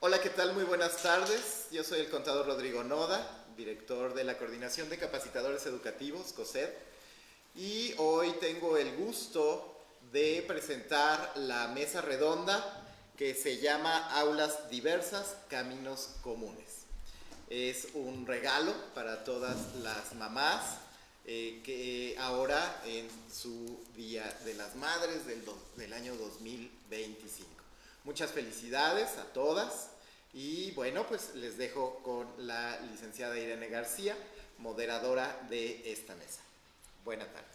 Hola, ¿qué tal? Muy buenas tardes. Yo soy el contador Rodrigo Noda, director de la Coordinación de Capacitadores Educativos, COSED, y hoy tengo el gusto de presentar la mesa redonda que se llama Aulas Diversas, Caminos Comunes. Es un regalo para todas las mamás que ahora en su Día de las Madres del año 2025. Muchas felicidades a todas y bueno, pues les dejo con la licenciada Irene García, moderadora de esta mesa. Buenas tardes.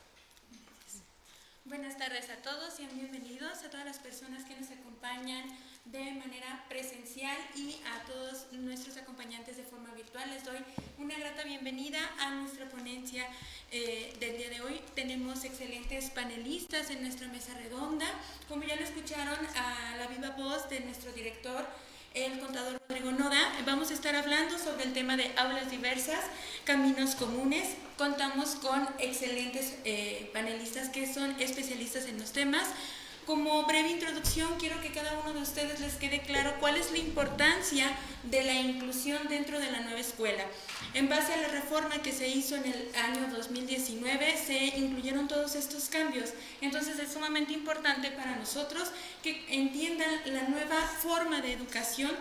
Buenas tardes a todos y bienvenidos a todas las personas que nos acompañan de manera presencial y a todos nuestros acompañantes de forma virtual. Les doy una grata bienvenida a nuestra ponencia del día de hoy. Tenemos excelentes panelistas en nuestra mesa redonda. Como ya lo escucharon a la viva voz de nuestro director, el contador Rodrigo Noda, vamos a estar hablando sobre el tema de aulas diversas, caminos comunes. Contamos con excelentes panelistas que son especialistas en los temas. Como breve introducción, quiero que cada uno de ustedes les quede claro cuál es la importancia de la inclusión dentro de la nueva escuela. En base a la reforma que se hizo en el año 2019, se incluyeron todos estos cambios. Entonces es sumamente importante para nosotros que entiendan la nueva forma de educación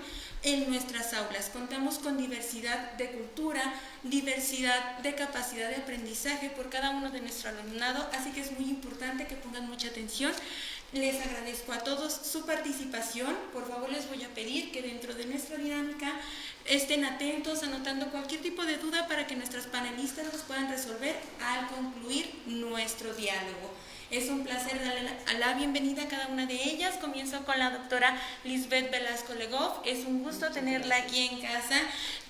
en nuestras aulas. Contamos con diversidad de cultura, diversidad de capacidad de aprendizaje por cada uno de nuestro alumnado, así que es muy importante que pongan mucha atención. Les agradezco a todos su participación. Por favor, les voy a pedir que dentro de nuestra dinámica estén atentos, anotando cualquier tipo de duda para que nuestras panelistas los puedan resolver al concluir nuestro diálogo. Es un placer darle la bienvenida a cada una de ellas. Comienzo con la doctora Lisbeth Velasco Legov. Es un gusto tenerla aquí en casa.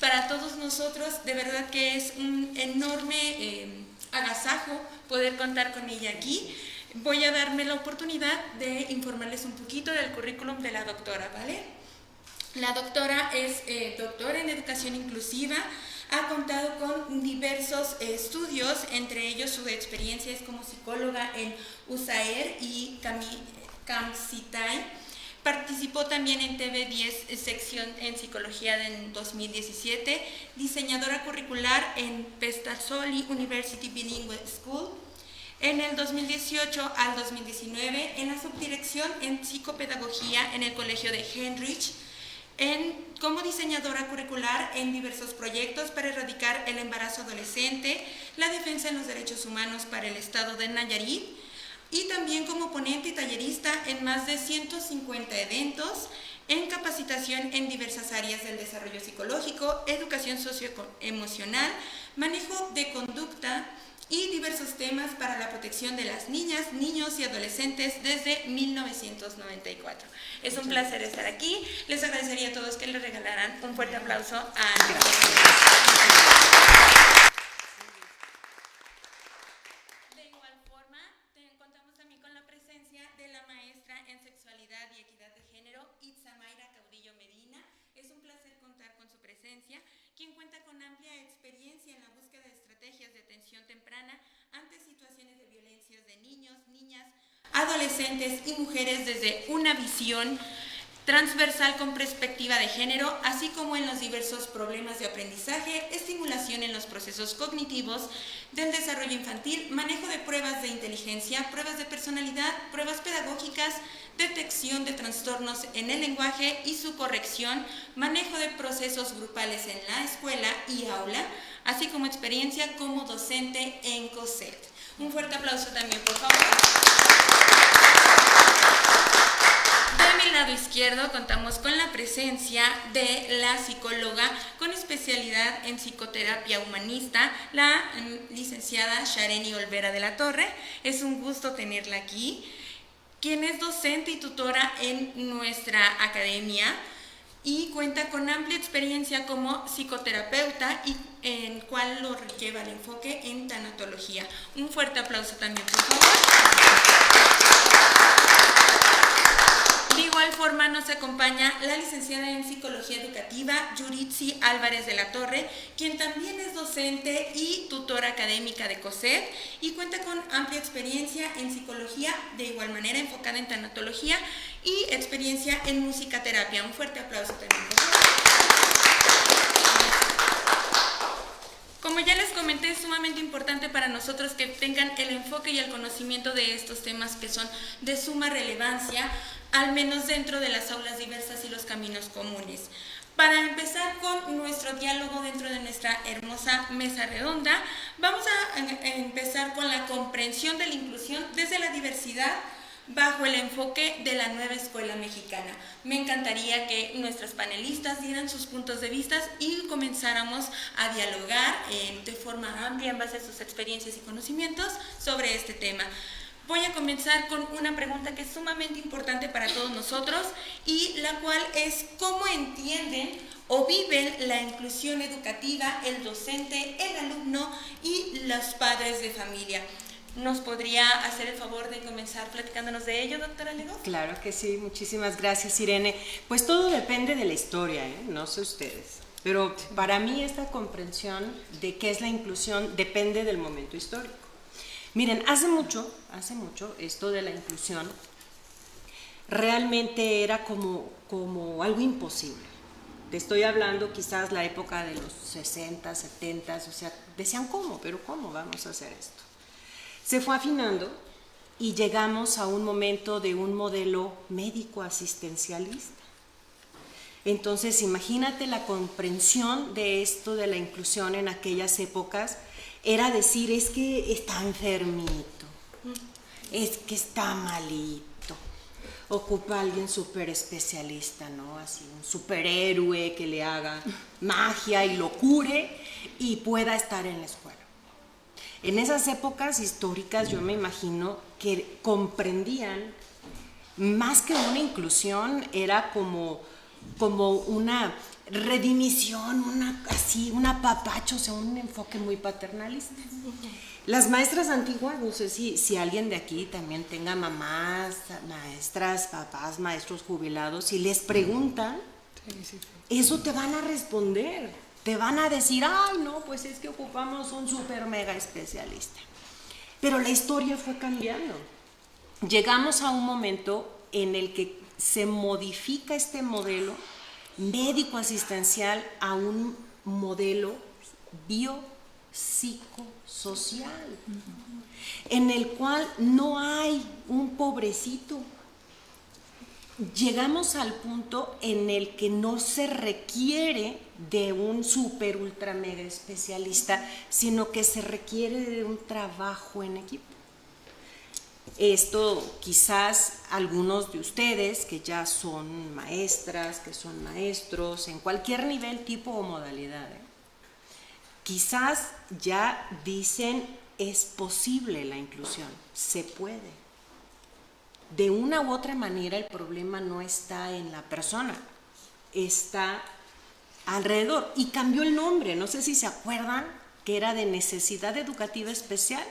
Para todos nosotros, de verdad que es un enorme agasajo poder contar con ella aquí. Voy a darme la oportunidad de informarles un poquito del currículum de la doctora, ¿vale? La doctora es doctora en educación inclusiva. Ha contado con diversos estudios, entre ellos su experiencia es como psicóloga en USAER y CAMSITAI. Participó también en TV10 sección en psicología en 2017, diseñadora curricular en Pestasoli University Bilingual School. En el 2018 al 2019 en la subdirección en psicopedagogía en el Colegio de Heinrich, como diseñadora curricular en diversos proyectos para erradicar el embarazo adolescente, la defensa de los derechos humanos para el estado de Nayarit y también como ponente y tallerista en más de 150 eventos en capacitación en diversas áreas del desarrollo psicológico, educación socioemocional, manejo de conducta y diversos temas para la protección de las niñas, niños y adolescentes desde 1994. Es un placer estar aquí. Les agradecería a todos que les regalaran un fuerte aplauso a Andrea. De igual forma, contamos también con la presencia de la maestra en sexualidad y equidad de género, Itzamaira Caudillo Medina. Es un placer contar con su presencia, quien cuenta con amplia experiencia en la búsqueda de estrategias de atención temprana ante situaciones de violencias de niños, niñas, adolescentes y mujeres desde una visión transversal con perspectiva de género, así como en los diversos problemas de aprendizaje, estimulación en los procesos cognitivos del desarrollo infantil, manejo de pruebas de inteligencia, pruebas de personalidad, pruebas pedagógicas, detección de trastornos en el lenguaje y su corrección, manejo de procesos grupales en la escuela y aula, así como experiencia como docente en COSED. Un fuerte aplauso también, por favor. De mi lado izquierdo contamos con la presencia de la psicóloga con especialidad en psicoterapia humanista, la licenciada Shareni Olvera de la Torre. Es un gusto tenerla aquí, quien es docente y tutora en nuestra academia y cuenta con amplia experiencia como psicoterapeuta y en cual lo lleva el enfoque en tanatología. Un fuerte aplauso también, por favor. De igual forma nos nos acompaña la licenciada en Psicología Educativa, Yuritsi Álvarez de la Torre, quien también es docente y tutora académica de COSED y cuenta con amplia experiencia en psicología, de igual manera enfocada en tanatología y experiencia en musicoterapia. Un fuerte aplauso también, por favor. Como ya les comenté, es sumamente importante para nosotros que tengan el enfoque y el conocimiento de estos temas que son de suma relevancia, al menos dentro de las aulas diversas y los caminos comunes. Para empezar con nuestro diálogo dentro de nuestra hermosa mesa redonda, vamos a empezar con la comprensión de la inclusión desde la diversidad, bajo el enfoque de la nueva escuela mexicana. Me encantaría que nuestros panelistas dieran sus puntos de vista y comenzáramos a dialogar de forma amplia en base a sus experiencias y conocimientos sobre este tema. Voy a comenzar con una pregunta que es sumamente importante para todos nosotros y la cual es ¿cómo entienden o viven la inclusión educativa el docente, el alumno y los padres de familia? ¿Nos podría hacer el favor de comenzar platicándonos de ello, doctora Legó? Claro que sí, muchísimas gracias, Irene. Pues todo depende de la historia, no sé ustedes, pero para mí esta comprensión de qué es la inclusión depende del momento histórico. Miren, hace mucho, esto de la inclusión realmente era como algo imposible. Te estoy hablando quizás la época de los 60, 70, o sea, decían ¿cómo? ¿Pero cómo vamos a hacer esto? Se fue afinando y llegamos a un momento de un modelo médico asistencialista. Entonces, imagínate la comprensión de esto de la inclusión en aquellas épocas, era decir, es que está enfermito, es que está malito, ocupa a alguien súper especialista, ¿no? Así, un superhéroe que le haga magia y lo cure y pueda estar en la escuela. En esas épocas históricas yo me imagino que comprendían más que una inclusión, era como una redimición, un apapacho, o sea, un enfoque muy paternalista. Las maestras antiguas, no sé si alguien de aquí también tenga mamás, maestras, papás, maestros jubilados, si les preguntan, eso te van a responder. Te van a decir, ay, no, pues es que ocupamos un super mega especialista. Pero la historia fue cambiando. Llegamos a un momento en el que se modifica este modelo médico-asistencial a un modelo biopsicosocial, en el cual no hay un pobrecito. Llegamos al punto en el que no se requiere de un super ultra mega especialista, sino que se requiere de un trabajo en equipo. Esto quizás algunos de ustedes que ya son maestras, que son maestros, en cualquier nivel, tipo o modalidad, quizás ya dicen es posible la inclusión, se puede. De una u otra manera el problema no está en la persona, está alrededor. Y cambió el nombre, no sé si se acuerdan que era de necesidad educativa especial.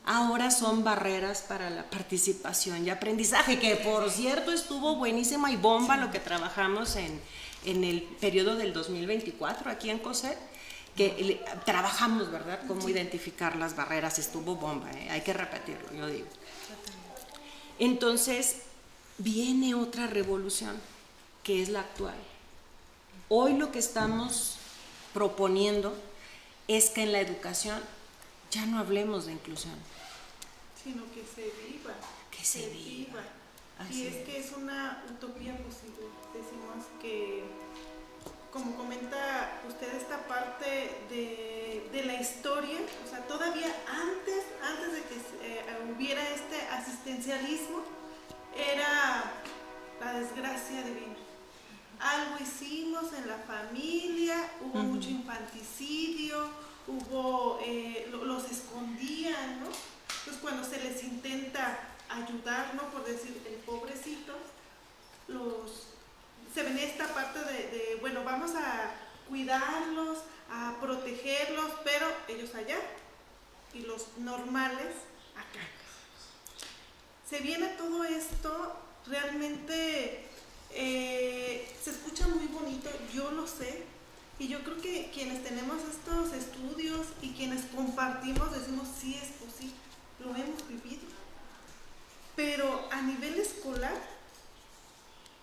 Ahora son barreras para la participación y aprendizaje, que por cierto estuvo buenísima y bomba lo que trabajamos en el periodo del 2024 aquí en COSED, que trabajamos, ¿verdad?, cómo identificar las barreras, estuvo bomba, hay que repetirlo, yo digo. Entonces, viene otra revolución, que es la actual. Hoy lo que estamos proponiendo es que en la educación ya no hablemos de inclusión. Sino que se viva. Que se viva. Y es que es una utopía posible. Decimos que, como comenta usted, esta parte de la historia, o sea, todavía antes de que hubiera este asistencialismo, era la desgracia divina. Algo hicimos en la familia, hubo mucho infanticidio, los escondían, ¿no? Entonces cuando se les intenta ayudar, ¿no?, por decir el pobrecito, se venía esta parte de bueno, vamos a cuidarlos, a protegerlos, pero ellos allá y los normales acá. Se viene todo esto realmente yo lo sé. Y yo creo que quienes tenemos estos estudios y quienes compartimos decimos sí es posible, lo hemos vivido. Pero a nivel escolar,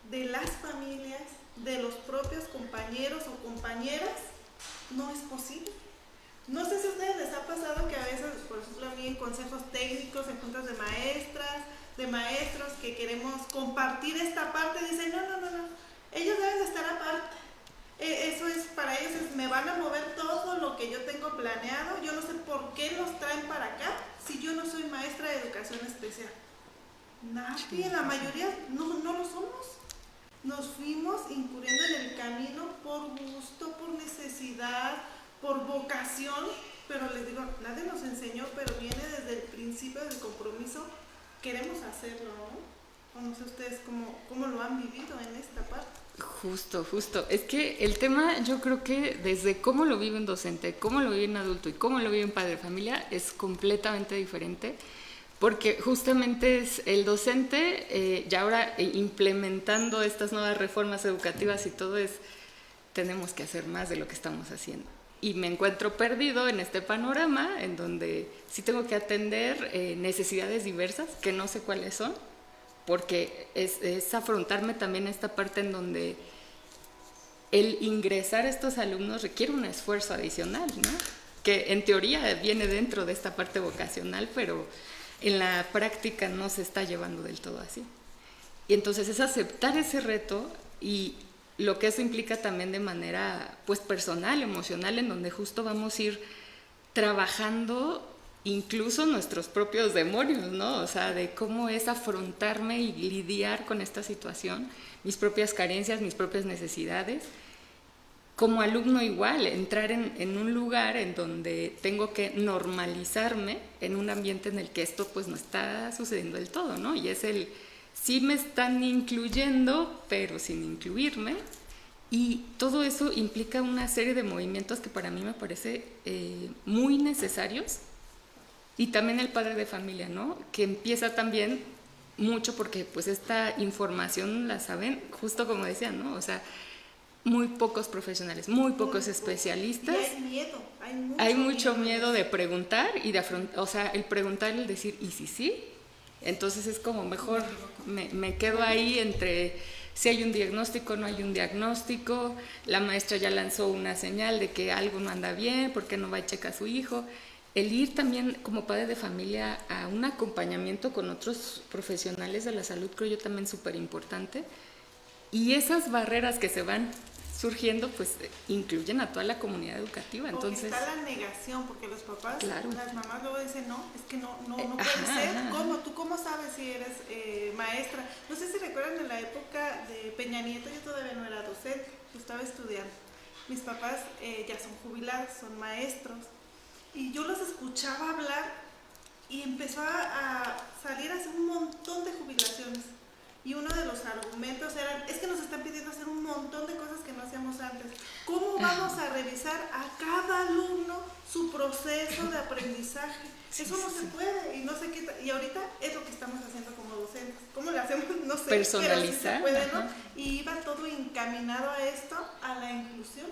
de las familias, de los propios compañeros o compañeras, no es posible. No sé si a ustedes les ha pasado que a veces, por ejemplo a mí en consejos técnicos, en juntas de maestras, de maestros que queremos compartir esta parte, dicen no, ellos deben de estar aparte. Eso es para ellos, me van a mover todo lo que yo tengo planeado, yo no sé por qué los traen para acá si yo no soy maestra de educación especial. Nadie, la mayoría no lo somos. Nos fuimos incurriendo en el camino por gusto, por necesidad, por vocación, pero les digo, nadie nos enseñó, pero viene desde el principio del compromiso, queremos hacerlo, ¿no? O no sé ustedes cómo lo han vivido en esta parte. Justo. Es que el tema, yo creo que desde cómo lo vive un docente, cómo lo vive un adulto y cómo lo vive un padre de familia es completamente diferente, porque justamente es el docente, y ahora implementando estas nuevas reformas educativas y todo tenemos que hacer más de lo que estamos haciendo. Y me encuentro perdido en este panorama en donde sí tengo que atender necesidades diversas, que no sé cuáles son, porque es afrontarme también a esta parte en donde el ingresar a estos alumnos requiere un esfuerzo adicional, ¿no? Que en teoría viene dentro de esta parte vocacional, pero en la práctica no se está llevando del todo así. Y entonces es aceptar ese reto y lo que eso implica también de manera pues personal, emocional, en donde justo vamos a ir trabajando incluso nuestros propios demonios, ¿no? O sea, de cómo es afrontarme y lidiar con esta situación, mis propias carencias, mis propias necesidades. Como alumno igual, entrar en un lugar en donde tengo que normalizarme en un ambiente en el que esto pues no está sucediendo del todo, ¿no? Y es sí me están incluyendo, pero sin incluirme. Y todo eso implica una serie de movimientos que para mí me parece muy necesarios. Y también el padre de familia, ¿no? Que empieza también mucho porque pues esta información la saben, justo como decían, ¿no? O sea, muy pocos profesionales, muy pocos especialistas. Y hay miedo, hay mucho miedo de preguntar y de afrontar, o sea, el preguntar y el decir, ¿y si sí? Entonces es como mejor me quedo ahí entre si hay un diagnóstico, no hay un diagnóstico, la maestra ya lanzó una señal de que algo no anda bien, ¿por qué no va y checa a su hijo? El ir también como padre de familia a un acompañamiento con otros profesionales de la salud creo yo también súper importante. Y esas barreras que se van surgiendo, pues incluyen a toda la comunidad educativa. Entonces, está la negación, porque los papás, claro, las mamás luego dicen, no, es que no puede ser. ¿Cómo? ¿Tú cómo sabes si eres maestra? No sé si recuerdan en la época de Peña Nieto, yo todavía no era docente, yo estaba estudiando. Mis papás ya son jubilados, son maestros. Y yo los escuchaba hablar y empezó a salir hace un montón de jubilaciones. Y uno de los argumentos era, es que nos están pidiendo hacer un montón de cosas que no hacíamos antes. ¿Cómo vamos a revisar a cada alumno su proceso de aprendizaje? Eso no se puede y no sé qué. Y ahorita es lo que estamos haciendo como docentes. ¿Cómo le hacemos? No sé. Personalizar. Pero sí se puede, ¿no? Y iba todo encaminado a esto, a la inclusión.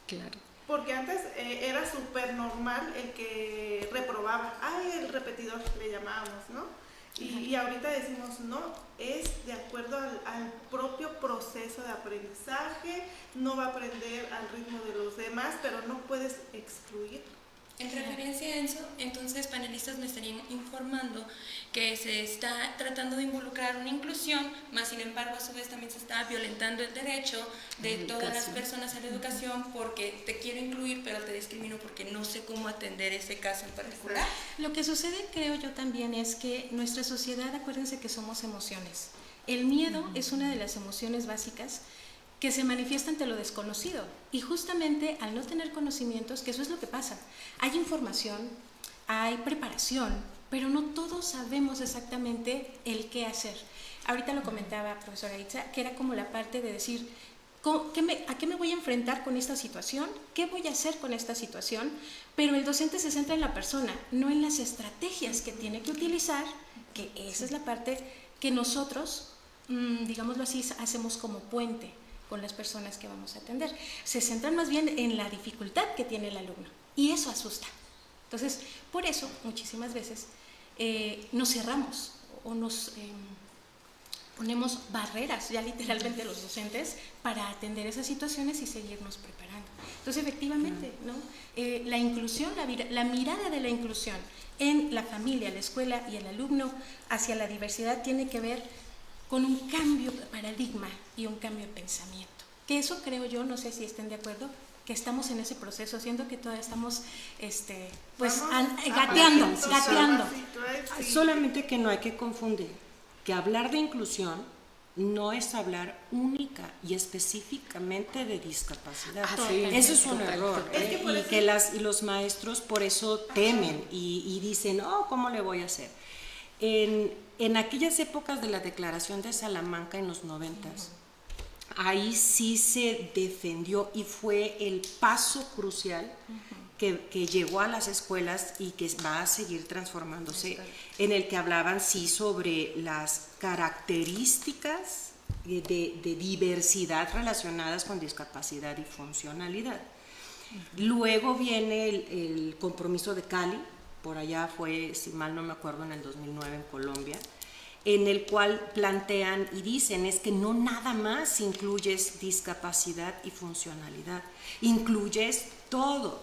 Claro. Porque antes era súper normal el que reprobaba. Ay, el repetidor le llamábamos, ¿no? Y ahorita decimos, no, es de acuerdo al propio proceso de aprendizaje, no va a aprender al ritmo de los demás, pero no puedes excluir. En referencia a eso, entonces panelistas me estarían informando que se está tratando de involucrar una inclusión, más sin embargo a su vez también se está violentando el derecho de todas las personas a la educación porque te quiero incluir pero te discrimino porque no sé cómo atender ese caso en particular. Lo que sucede, creo yo también, es que nuestra sociedad, acuérdense que somos emociones. El miedo es una de las emociones básicas que se manifiesta ante lo desconocido y justamente al no tener conocimientos, que eso es lo que pasa, hay información, hay preparación, pero no todos sabemos exactamente el qué hacer. Ahorita lo comentaba profesora Itza, que era como la parte de decir, ¿a qué me voy a enfrentar con esta situación? ¿Qué voy a hacer con esta situación? Pero el docente se centra en la persona, no en las estrategias que tiene que utilizar, que esa es la parte que nosotros, digámoslo así, hacemos como puente. con las personas que vamos a atender. Se centran más bien en la dificultad que tiene el alumno y eso asusta. Entonces, por eso muchísimas veces nos cerramos o nos ponemos barreras ya literalmente los docentes para atender esas situaciones y seguirnos preparando. Entonces, efectivamente, ¿no? La inclusión, la mirada de la inclusión en la familia, la escuela y el alumno hacia la diversidad tiene que ver con un cambio de paradigma y un cambio de pensamiento. Que eso creo yo, no sé si estén de acuerdo, que estamos en ese proceso, siendo que todavía estamos gateando. Solamente que no hay que confundir que hablar de inclusión no es hablar única y específicamente de discapacidad. Eso es un error. Y los maestros por eso temen y dicen, ¿cómo le voy a hacer? En aquellas épocas de la Declaración de Salamanca en los 90s, ahí sí se defendió y fue el paso crucial que llegó a las escuelas y que va a seguir transformándose, en el que hablaban sobre las características de diversidad relacionadas con discapacidad y funcionalidad. Luego viene el compromiso de Cali, por allá fue, si mal no me acuerdo, en el 2009 en Colombia, en el cual plantean y dicen es que no nada más incluyes discapacidad y funcionalidad, incluyes todo,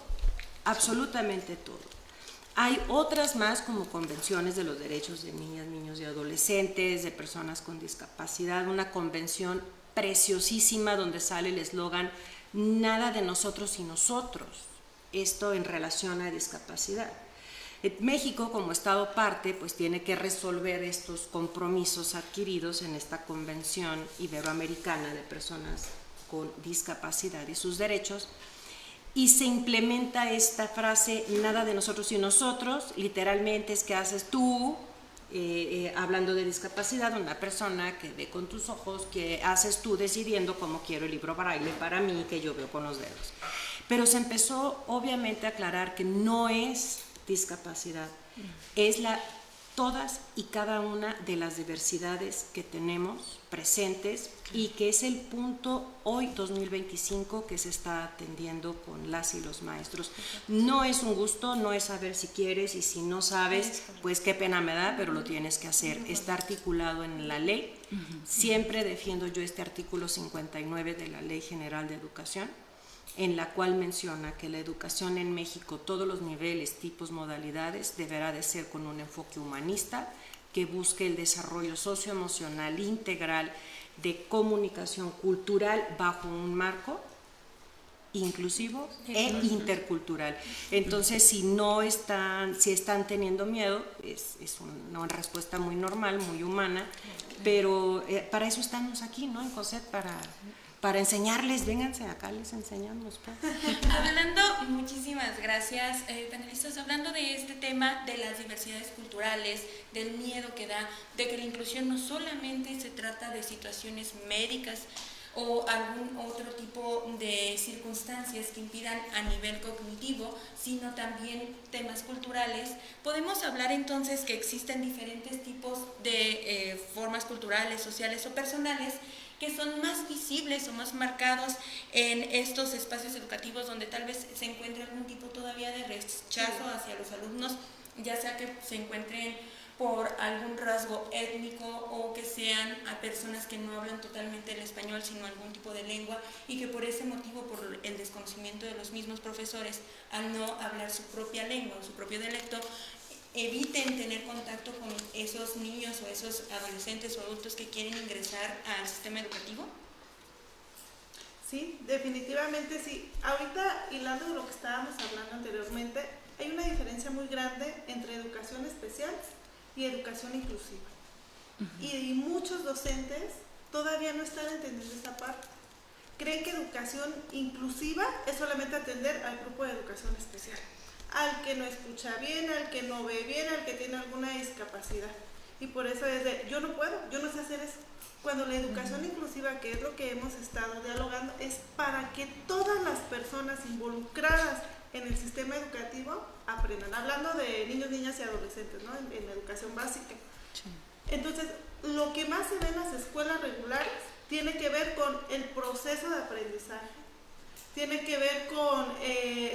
absolutamente todo. Hay otras más como convenciones de los derechos de niñas, niños y adolescentes, de personas con discapacidad, una convención preciosísima donde sale el eslogan nada de nosotros y nosotros, esto en relación a discapacidad. México, como Estado parte, pues tiene que resolver estos compromisos adquiridos en esta Convención Iberoamericana de Personas con Discapacidad y sus derechos, y se implementa esta frase, nada de nosotros y nosotros, literalmente es que haces tú, hablando de discapacidad, una persona que ve con tus ojos, que haces tú decidiendo cómo quiero el libro braille para mí, que yo veo con los dedos. Pero se empezó obviamente a aclarar que no es discapacidad, es todas y cada una de las diversidades que tenemos presentes y que es el punto hoy 2025 que se está atendiendo con las y los maestros. No es un gusto, no es saber si quieres y si no sabes, pues qué pena me da, pero lo tienes que hacer. Está articulado en la ley. Siempre defiendo yo este artículo 59 de la Ley General de Educación, en la cual menciona que la educación en México, todos los niveles, tipos, modalidades, deberá de ser con un enfoque humanista que busque el desarrollo socioemocional integral de comunicación cultural bajo un marco inclusivo e intercultural. Entonces, si están teniendo miedo, es una respuesta muy normal, muy humana, pero para eso estamos aquí, ¿no? En COSET, para enseñarles, vénganse acá, les enseñamos. Hablando, muchísimas gracias, panelistas, hablando de este tema de las diversidades culturales, del miedo que da, de que la inclusión no solamente se trata de situaciones médicas o algún otro tipo de circunstancias que impidan a nivel cognitivo, sino también temas culturales. Podemos hablar entonces que existen diferentes tipos de formas culturales, sociales o personales que son más visibles o más marcados en estos espacios educativos donde tal vez se encuentre algún tipo todavía de rechazo hacia los alumnos, ya sea que se encuentren por algún rasgo étnico o que sean a personas que no hablan totalmente el español sino algún tipo de lengua y que por ese motivo, por el desconocimiento de los mismos profesores, al no hablar su propia lengua o su propio dialecto, eviten tener contacto con esos niños o esos adolescentes o adultos que quieren ingresar al sistema educativo? Sí, definitivamente sí. Ahorita, hilando de lo que estábamos hablando anteriormente, hay una diferencia muy grande entre educación especial y educación inclusiva. Y muchos docentes todavía no están entendiendo esa parte. Creen que educación inclusiva es solamente atender al grupo de educación especial, al que no escucha bien, al que no ve bien, al que tiene alguna discapacidad. Y por eso es de, yo no puedo, yo no sé hacer eso. Cuando la educación inclusiva, que es lo que hemos estado dialogando, es para que todas las personas involucradas en el sistema educativo aprendan. Hablando de niños, niñas y adolescentes, ¿no? En educación básica. Sí. Entonces, lo que más se ve en las escuelas regulares tiene que ver con el proceso de aprendizaje, tiene que ver con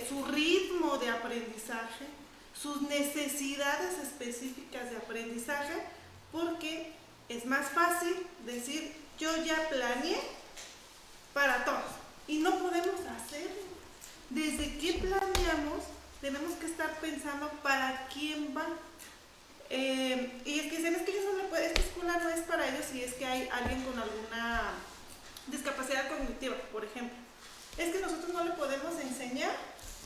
su ritmo de aprendizaje, sus necesidades específicas de aprendizaje, porque es más fácil decir, yo ya planeé para todos, y no podemos hacerlo. Desde que planeamos, tenemos que estar pensando para quién va. Y es que dicen, es que yo no le puedo, esta escuela no es para ellos si es que hay alguien con alguna discapacidad cognitiva, por ejemplo. Es que nosotros no le podemos enseñar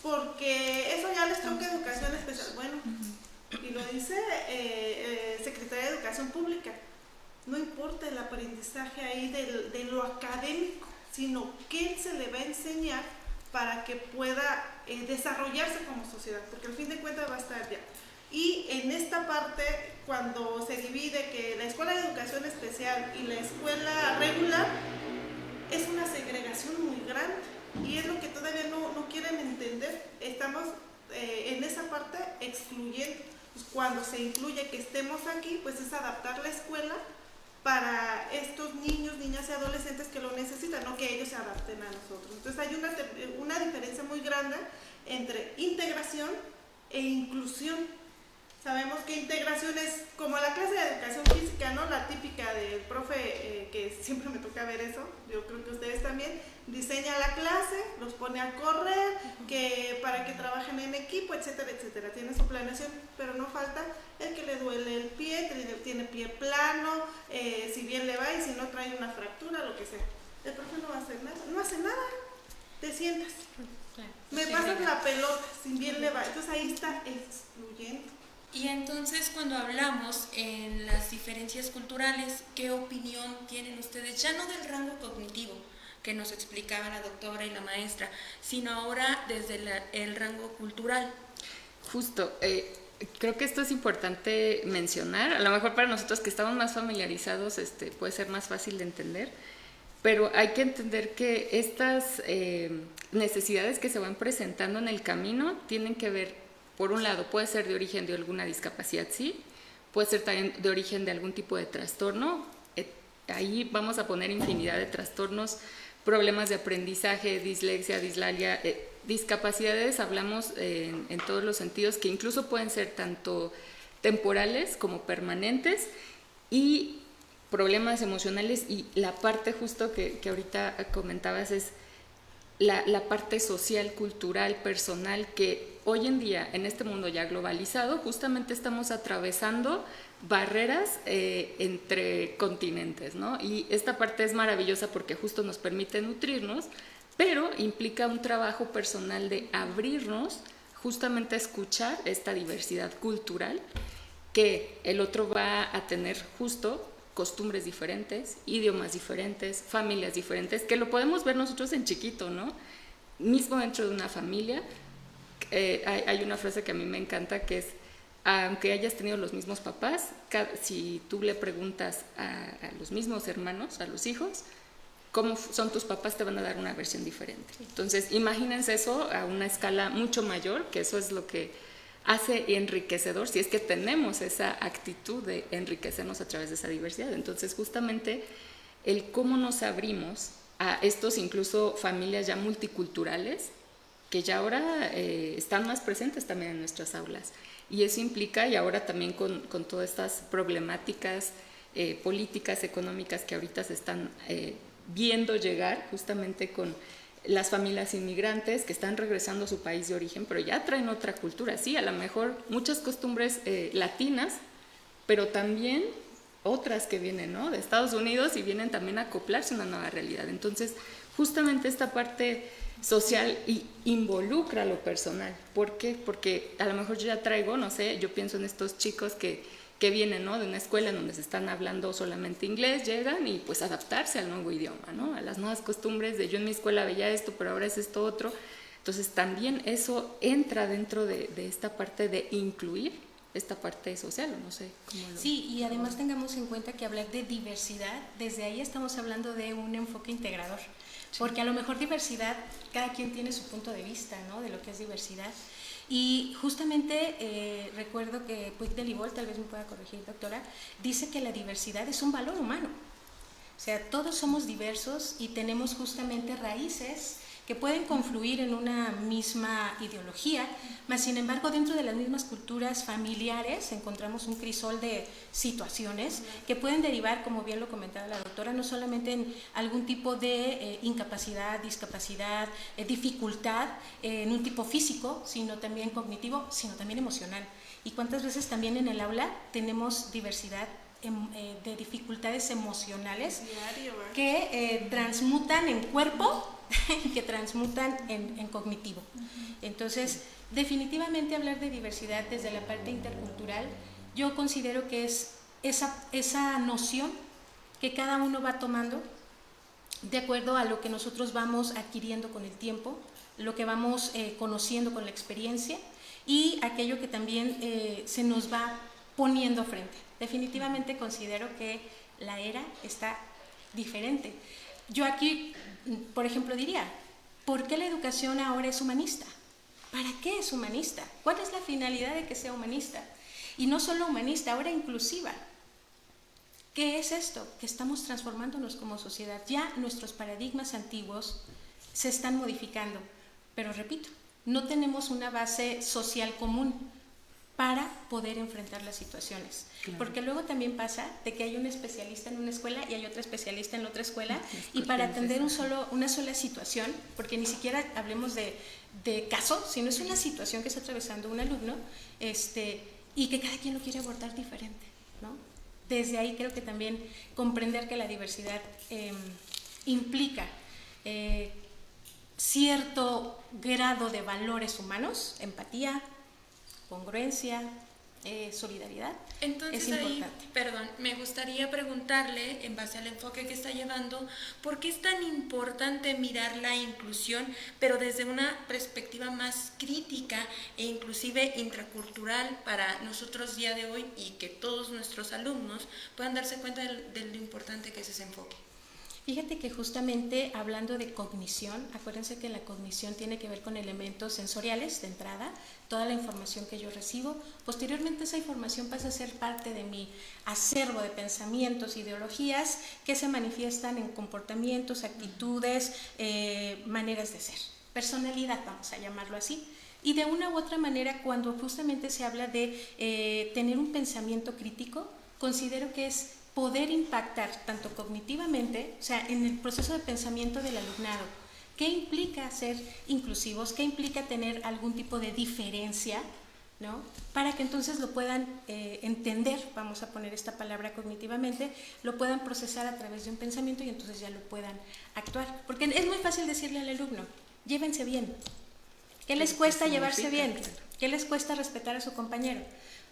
porque eso ya les toca educación especial. Bueno, y lo dice Secretaría de Educación Pública, no importa el aprendizaje ahí de lo académico, sino qué se le va a enseñar para que pueda desarrollarse como sociedad, porque al fin de cuentas va a estar ya. Y en esta parte, cuando se divide que la escuela de educación especial y la escuela regular, es una segregación muy grande, y es lo que todavía no quieren entender. Estamos en esa parte excluyendo. Pues cuando se incluye que estemos aquí, pues es adaptar la escuela para estos niños, niñas y adolescentes que lo necesitan, no que ellos se adapten a nosotros. Entonces hay una diferencia muy grande entre integración e inclusión. Sabemos que integración es como la clase de educación física, ¿no? La típica del profe, que siempre me toca ver eso, yo creo que ustedes también, diseña la clase, los pone a correr, para que trabajen en equipo, etcétera, etcétera. Tiene su planeación, pero no falta el que le duele el pie, tiene pie plano, si bien le va y si no trae una fractura, lo que sea. El profe no va a hacer nada, no hace nada, te sientas, me pasas la pelota, si bien le va. Entonces ahí está excluyendo. Y entonces, cuando hablamos en las diferencias culturales, ¿qué opinión tienen ustedes? Ya no del rango cognitivo que nos explicaba la doctora y la maestra, sino ahora desde el rango cultural. Justo, creo que esto es importante mencionar. A lo mejor para nosotros que estamos más familiarizados puede ser más fácil de entender, pero hay que entender que estas necesidades que se van presentando en el camino tienen que ver, por un lado, puede ser de origen de alguna discapacidad, sí, puede ser también de origen de algún tipo de trastorno. Ahí vamos a poner infinidad de trastornos, problemas de aprendizaje, dislexia, dislalia, discapacidades, hablamos en todos los sentidos, que incluso pueden ser tanto temporales como permanentes, y problemas emocionales. Y la parte justo que ahorita comentabas es la parte social, cultural, personal, que hoy en día, en este mundo ya globalizado, justamente estamos atravesando barreras entre continentes, ¿no? Y esta parte es maravillosa porque justo nos permite nutrirnos, pero implica un trabajo personal de abrirnos justamente a escuchar esta diversidad cultural, que el otro va a tener justo costumbres diferentes, idiomas diferentes, familias diferentes, que lo podemos ver nosotros en chiquito, ¿no? Mismo dentro de una familia, hay una frase que a mí me encanta, que es, aunque hayas tenido los mismos papás, si tú le preguntas a los mismos hermanos, a los hijos, cómo son tus papás, te van a dar una versión diferente. Entonces, imagínense eso a una escala mucho mayor, que eso es lo que hace enriquecedor, si es que tenemos esa actitud de enriquecernos a través de esa diversidad. Entonces, justamente, el cómo nos abrimos a estos incluso familias ya multiculturales, que ya ahora están más presentes también en nuestras aulas. Y eso implica, y ahora también con todas estas problemáticas políticas, económicas que ahorita se están viendo llegar, justamente con las familias inmigrantes que están regresando a su país de origen, pero ya traen otra cultura, sí, a lo mejor muchas costumbres latinas, pero también otras que vienen, ¿no?, de Estados Unidos, y vienen también a acoplarse a una nueva realidad. Entonces, justamente esta parte social involucra lo personal. ¿Por qué? Porque a lo mejor yo ya traigo, no sé, yo pienso en estos chicos que vienen, ¿no?, de una escuela en donde se están hablando solamente inglés, llegan y pues adaptarse al nuevo idioma, ¿no?, a las nuevas costumbres de yo en mi escuela veía esto, pero ahora es esto otro. Entonces también eso entra dentro de esta parte de incluir esta parte social, no sé cómo lo... Sí, y además tengamos en cuenta que hablar de diversidad, desde ahí estamos hablando de un enfoque integrador, porque a lo mejor diversidad, cada quien tiene su punto de vista, ¿no?, de lo que es diversidad. Y justamente recuerdo que Puig de Libol, tal vez me pueda corregir, doctora, dice que la diversidad es un valor humano. O sea, todos somos diversos y tenemos justamente raíces que pueden confluir en una misma ideología, mas sin embargo dentro de las mismas culturas familiares encontramos un crisol de situaciones que pueden derivar, como bien lo comentaba la doctora, no solamente en algún tipo de incapacidad, discapacidad, dificultad en un tipo físico, sino también cognitivo, sino también emocional. Y cuántas veces también en el aula tenemos diversidad de dificultades emocionales que transmutan en cuerpo y que transmutan en cognitivo. Entonces, definitivamente hablar de diversidad desde la parte intercultural, yo considero que es esa noción que cada uno va tomando de acuerdo a lo que nosotros vamos adquiriendo con el tiempo, lo que vamos conociendo con la experiencia y aquello que también se nos va poniendo frente. Definitivamente considero que la era está diferente. Yo aquí, por ejemplo, diría, ¿por qué la educación ahora es humanista? ¿Para qué es humanista? ¿Cuál es la finalidad de que sea humanista? Y no solo humanista, ahora inclusiva. ¿Qué es esto? Que estamos transformándonos como sociedad. Ya nuestros paradigmas antiguos se están modificando, pero repito, no tenemos una base social común para poder enfrentar las situaciones. Claro. Porque luego también pasa de que hay un especialista en una escuela y hay otro especialista en otra escuela, y para atender una sola situación, porque ni siquiera hablemos de caso, sino es una situación que está atravesando un alumno, y que cada quien lo quiere abordar diferente, ¿no? Desde ahí creo que también comprender que la diversidad implica cierto grado de valores humanos, empatía, congruencia, solidaridad. Entonces es ahí, importante. perdón, me gustaría preguntarle, en base al enfoque que está llevando, ¿por qué es tan importante mirar la inclusión, pero desde una perspectiva más crítica e inclusive intracultural para nosotros día de hoy, y que todos nuestros alumnos puedan darse cuenta de lo importante que es ese enfoque? Fíjate que justamente hablando de cognición, acuérdense que la cognición tiene que ver con elementos sensoriales de entrada, toda la información que yo recibo, posteriormente esa información pasa a ser parte de mi acervo de pensamientos, ideologías que se manifiestan en comportamientos, actitudes, maneras de ser, personalidad, vamos a llamarlo así. Y de una u otra manera, cuando justamente se habla de tener un pensamiento crítico, considero que es poder impactar tanto cognitivamente, o sea, en el proceso de pensamiento del alumnado. ¿Qué implica ser inclusivos? ¿Qué implica tener algún tipo de diferencia? ¿No? Para que entonces lo puedan entender, vamos a poner esta palabra cognitivamente, lo puedan procesar a través de un pensamiento y entonces ya lo puedan actuar. Porque es muy fácil decirle al alumno, llévense bien. ¿Qué les cuesta llevarse bien? ¿Qué les cuesta respetar a su compañero?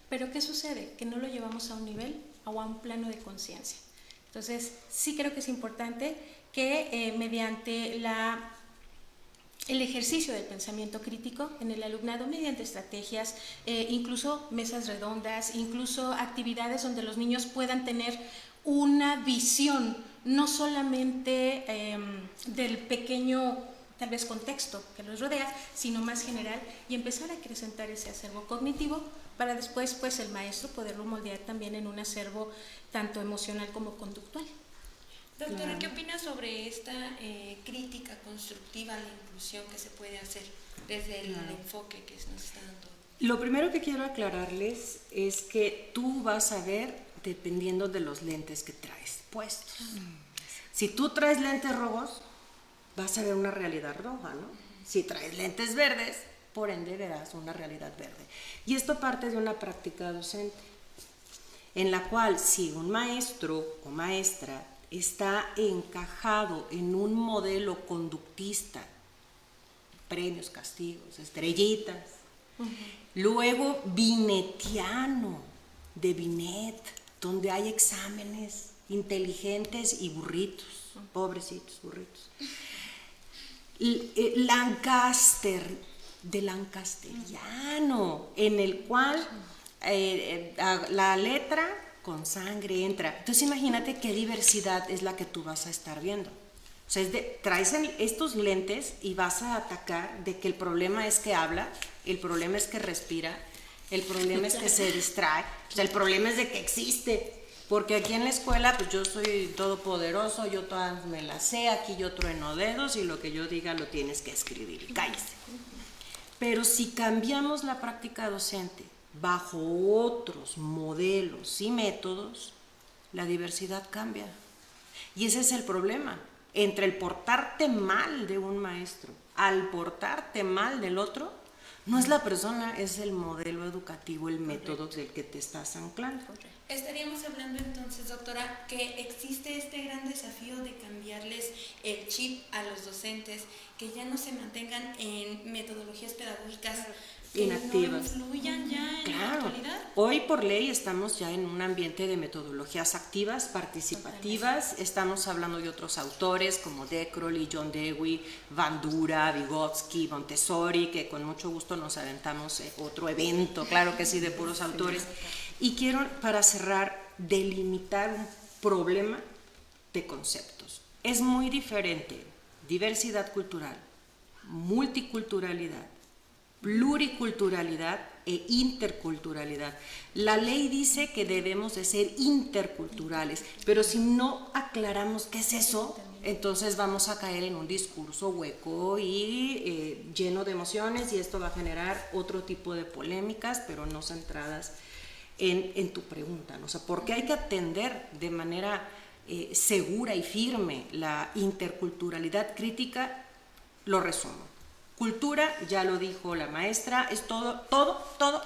Pero ¿qué sucede? Que no lo llevamos a un nivel o a un plano de conciencia. Entonces, sí creo que es importante que mediante el ejercicio del pensamiento crítico en el alumnado, mediante estrategias, incluso mesas redondas, incluso actividades donde los niños puedan tener una visión, no solamente del pequeño tal vez contexto que los rodea, sino más general, y empezar a acrecentar ese acervo cognitivo para después pues el maestro poderlo moldear también en un acervo tanto emocional como conductual. Doctora, Claro. ¿qué opina sobre esta crítica constructiva a la inclusión que se puede hacer desde el enfoque que nos está dando? Lo primero que quiero aclararles es que tú vas a ver dependiendo de los lentes que traes puestos. Si tú traes lentes rojos, vas a ver una realidad roja, ¿no? Si traes lentes verdes, por ende verás una realidad verde. Y esto parte de una práctica docente, en la cual si un maestro o maestra está encajado en un modelo conductista, premios, castigos, estrellitas, luego binetiano, de Binet, donde hay exámenes inteligentes y burritos, pobrecitos burritos. Lancaster, de lancasteriano, en el cual la letra con sangre entra. Entonces imagínate qué diversidad es la que tú vas a estar viendo. O sea, traes estos lentes y vas a atacar de que el problema es que habla, el problema es que respira, el problema es que se distrae, o sea, el problema es de que existe. Porque aquí en la escuela, pues yo soy todopoderoso, yo todas me las sé, aquí yo trueno dedos y lo que yo diga lo tienes que escribir y cállese. Pero si cambiamos la práctica docente bajo otros modelos y métodos, la diversidad cambia. Y ese es el problema. Entre el portarte mal de un maestro al portarte mal del otro, no es la persona, es el modelo educativo, el método del que te estás anclando. Estaríamos hablando entonces, doctora, que existe este gran desafío de cambiarles el chip a los docentes, que ya no se mantengan en metodologías pedagógicas que inactivas. no influyan ya en la actualidad. Hoy por ley estamos ya en un ambiente de metodologías activas, participativas. Estamos hablando de otros autores como De Crowley, John Dewey, Bandura, Vygotsky, Montessori, que con mucho gusto nos aventamos otro evento, claro que sí, de puros autores. Y quiero, para cerrar, delimitar un problema de conceptos. Es muy diferente diversidad cultural, multiculturalidad, pluriculturalidad e interculturalidad. La ley dice que debemos de ser interculturales, pero si no aclaramos qué es eso, entonces vamos a caer en un discurso hueco y lleno de emociones, y esto va a generar otro tipo de polémicas, pero no centradas en tu pregunta, ¿no? O sea, ¿por qué hay que atender de manera segura y firme la interculturalidad crítica? Lo resumo. Cultura, ya lo dijo la maestra, es todo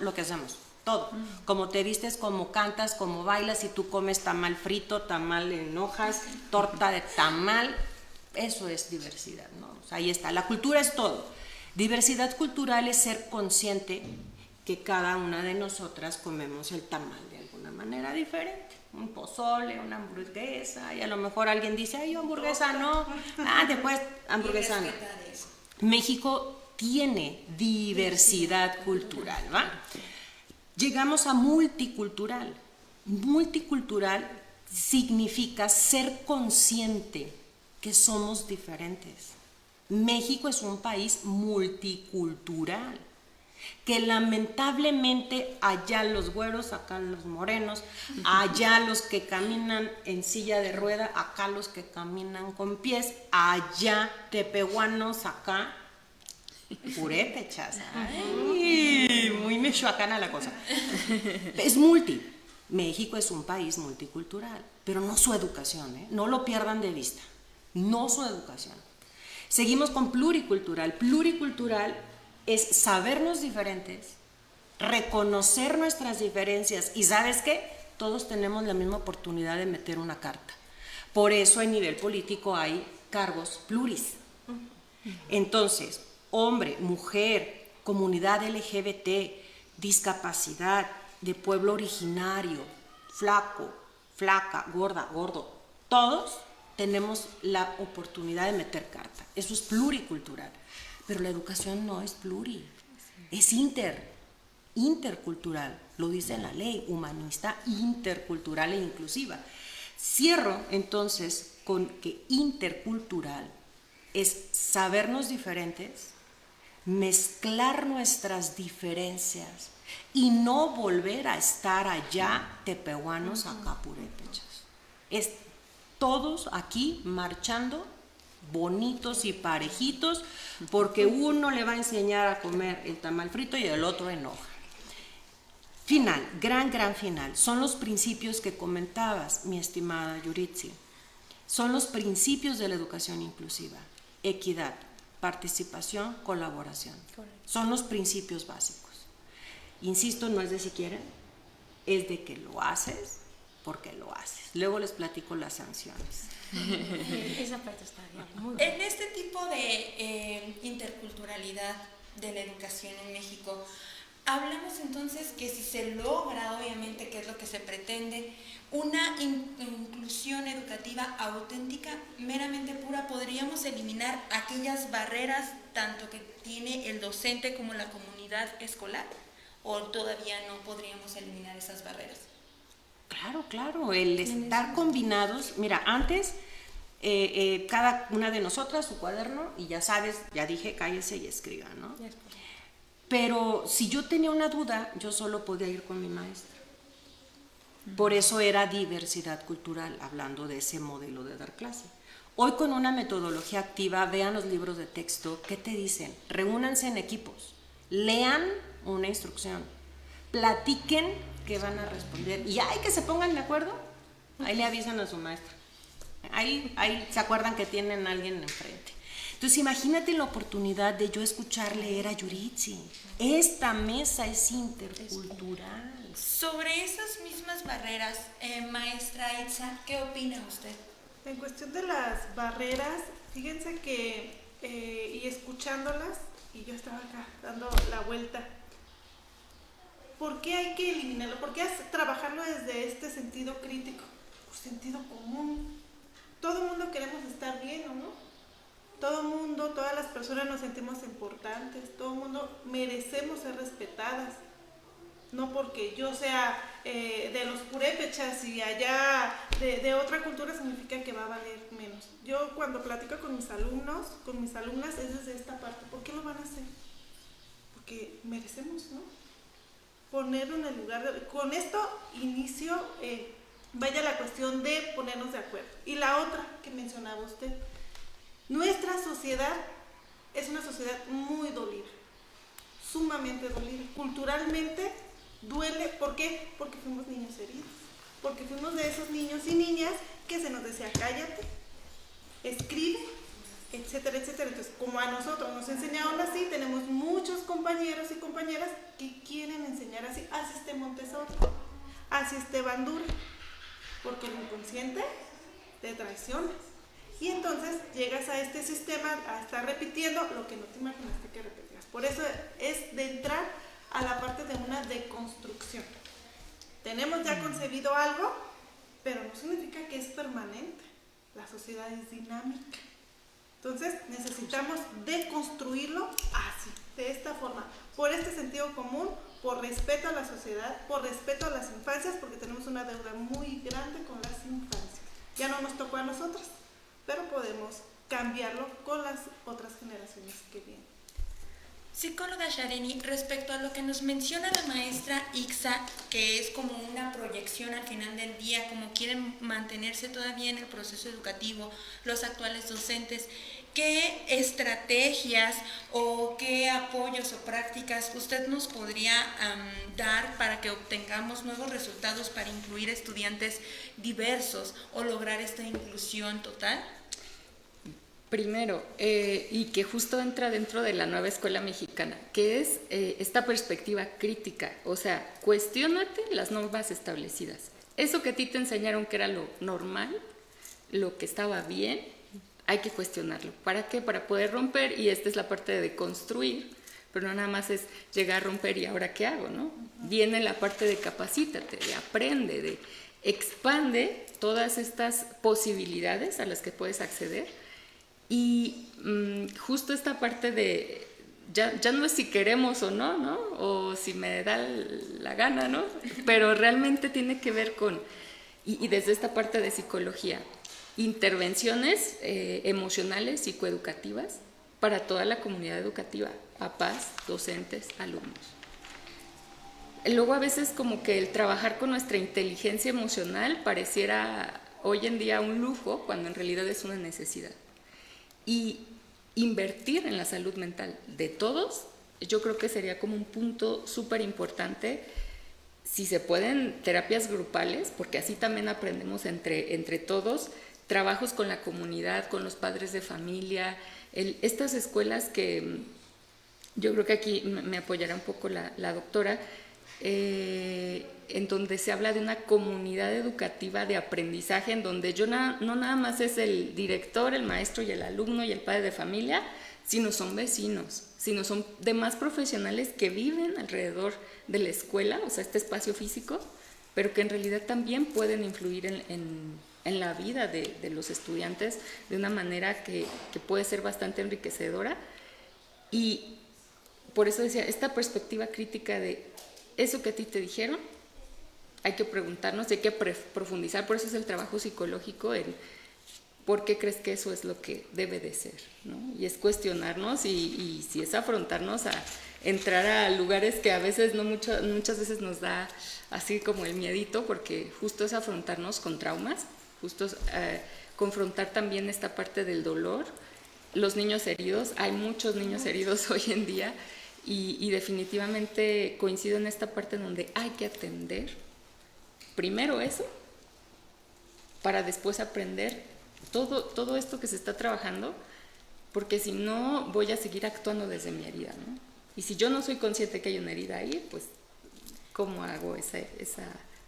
lo que hacemos, todo. Como te vistes, como cantas, como bailas, si tú comes tamal frito, tamal en hojas, torta de tamal, eso es diversidad, ¿no? O sea, ahí está, la cultura es todo. Diversidad cultural es ser consciente que cada una de nosotras comemos el tamal de alguna manera diferente. Un pozole, una hamburguesa, y a lo mejor alguien dice, ay, hamburguesa no, después hamburguesa no. México tiene diversidad cultural, ¿va? Llegamos a multicultural. Multicultural significa ser consciente que somos diferentes. México es un país multicultural, que lamentablemente allá los güeros, acá los morenos, allá los que caminan en silla de rueda, acá los que caminan con pies, allá tepehuanos, acá purépechas. Ay, muy michoacana la cosa. Es multi. México es un país multicultural, pero no su educación, ¿eh? No lo pierdan de vista, no su educación. Seguimos con pluricultural. Pluricultural es sabernos diferentes, reconocer nuestras diferencias y ¿sabes qué? Todos tenemos la misma oportunidad de meter una carta. Por eso a nivel político hay cargos pluris. Entonces, hombre, mujer, comunidad LGBT, discapacidad, de pueblo originario, flaco, flaca, gorda, gordo, todos tenemos la oportunidad de meter carta. Eso es pluricultural. Pero la educación no es pluri, es intercultural, lo dice la ley, humanista, intercultural e inclusiva. Cierro entonces con que intercultural es sabernos diferentes, mezclar nuestras diferencias y no volver a estar allá tepehuanos, acá purépechas. Es todos aquí marchando bonitos y parejitos, porque uno le va a enseñar a comer el tamal frito y el otro en hoja. Final, gran final, son los principios que comentabas, mi estimada Yuritsi. Son los principios de la educación inclusiva: equidad, participación, colaboración. Son los principios básicos. Insisto, no es de si quieren, es de que lo haces porque lo haces. Luego les platico las sanciones. Esa parte está muy buena. En este tipo de interculturalidad de la educación en México, hablamos entonces que si se logra, obviamente, que es lo que se pretende, una inclusión educativa auténtica, meramente pura, podríamos eliminar aquellas barreras tanto que tiene el docente como la comunidad escolar, o todavía no podríamos eliminar esas barreras. Claro, el estar combinados. Mira, antes cada una de nosotras su cuaderno y ya sabes, ya dije, cállese y escriba, ¿no? Pero si yo tenía una duda, yo solo podía ir con mi maestra. Por eso era diversidad cultural, hablando de ese modelo de dar clase. Hoy con una metodología activa, vean los libros de texto, ¿qué te dicen? Reúnanse en equipos, lean una instrucción, platiquen qué van a responder y hay que se pongan de acuerdo, ahí le avisan a su maestra. Ahí se acuerdan que tienen a alguien enfrente. Entonces imagínate la oportunidad de yo escuchar leer a Yuritsi. Esta mesa es intercultural. Sobre esas mismas barreras, maestra Itza, ¿qué opina usted? En cuestión de las barreras, fíjense que, y escuchándolas, y yo estaba acá dando la vuelta, ¿por qué hay que eliminarlo? ¿Por qué trabajarlo desde este sentido crítico? Por sentido común. Todo el mundo queremos estar bien, ¿o no? Todo el mundo, todas las personas nos sentimos importantes, todo el mundo merecemos ser respetadas. No porque yo sea de los purépechas y allá de otra cultura significa que va a valer menos. Yo cuando platico con mis alumnos, con mis alumnas, es desde esta parte. ¿Por qué lo van a hacer? Porque merecemos, ¿no? Ponerlo en el lugar de... Con esto inicio, vaya la cuestión de ponernos de acuerdo. Y la otra que mencionaba usted, nuestra sociedad es una sociedad muy dolida, sumamente dolida. Culturalmente duele, ¿por qué? Porque fuimos niños heridos, porque fuimos de esos niños y niñas que se nos decía cállate, escribe, etcétera, etcétera. Entonces, como a nosotros nos enseñaron así, tenemos muchos compañeros y compañeras que quieren enseñar así. Así esté Montessori, así esté Bandura, porque el inconsciente te traiciona. Y entonces llegas a este sistema a estar repitiendo lo que no te imaginaste que repetías. Por eso es de entrar a la parte de una deconstrucción. Tenemos ya concebido algo, pero no significa que es permanente. La sociedad es dinámica. Entonces necesitamos deconstruirlo así, de esta forma, por este sentido común, por respeto a la sociedad, por respeto a las infancias, porque tenemos una deuda muy grande con las infancias. Ya no nos tocó a nosotras, pero podemos cambiarlo con las otras generaciones que vienen. Psicóloga Shareni, respecto a lo que nos menciona la maestra Itza, que es como una proyección al final del día, como quieren mantenerse todavía en el proceso educativo los actuales docentes, ¿qué estrategias o qué apoyos o prácticas usted nos podría dar para que obtengamos nuevos resultados para incluir estudiantes diversos o lograr esta inclusión total? Primero, y que justo entra dentro de la nueva escuela mexicana, que es esta perspectiva crítica, o sea, cuestiónate las normas establecidas. Eso que a ti te enseñaron que era lo normal, lo que estaba bien, hay que cuestionarlo. ¿Para qué? Para poder romper, y esta es la parte de construir, pero no nada más es llegar a romper y ahora qué hago, ¿no? Viene la parte de capacítate, de aprende, de expande todas estas posibilidades a las que puedes acceder. Y justo esta parte de ya no es si queremos o no, ¿no? O si me da la gana, ¿no? Pero realmente tiene que ver con, y desde esta parte de psicología, intervenciones emocionales, psicoeducativas para toda la comunidad educativa, papás, docentes, alumnos. Luego a veces como que el trabajar con nuestra inteligencia emocional pareciera hoy en día un lujo, cuando en realidad es una necesidad. Y invertir en la salud mental de todos, yo creo que sería como un punto súper importante. Si se pueden, terapias grupales, porque así también aprendemos entre todos, trabajos con la comunidad, con los padres de familia, estas escuelas que yo creo que aquí me apoyará un poco la doctora, en donde se habla de una comunidad educativa de aprendizaje, en donde no nada más es el director, el maestro y el alumno y el padre de familia, sino son vecinos, sino son demás profesionales que viven alrededor de la escuela, o sea, este espacio físico, pero que en realidad también pueden influir en la vida de los estudiantes de una manera que puede ser bastante enriquecedora. Y por eso decía, esta perspectiva crítica de eso que a ti te dijeron, hay que preguntarnos, hay que profundizar, por eso es el trabajo psicológico, en ¿por qué crees que eso es lo que debe de ser? ¿No? Y es cuestionarnos y si es afrontarnos a entrar a lugares que a veces muchas veces nos da así como el miedito, porque justo es afrontarnos con traumas, justo es, confrontar también esta parte del dolor, los niños heridos, hay muchos niños heridos hoy en día y definitivamente coincido en esta parte donde hay que atender primero eso para después aprender todo esto que se está trabajando, porque si no voy a seguir actuando desde mi herida, ¿no? Y si yo no soy consciente que hay una herida ahí, pues ¿cómo hago esa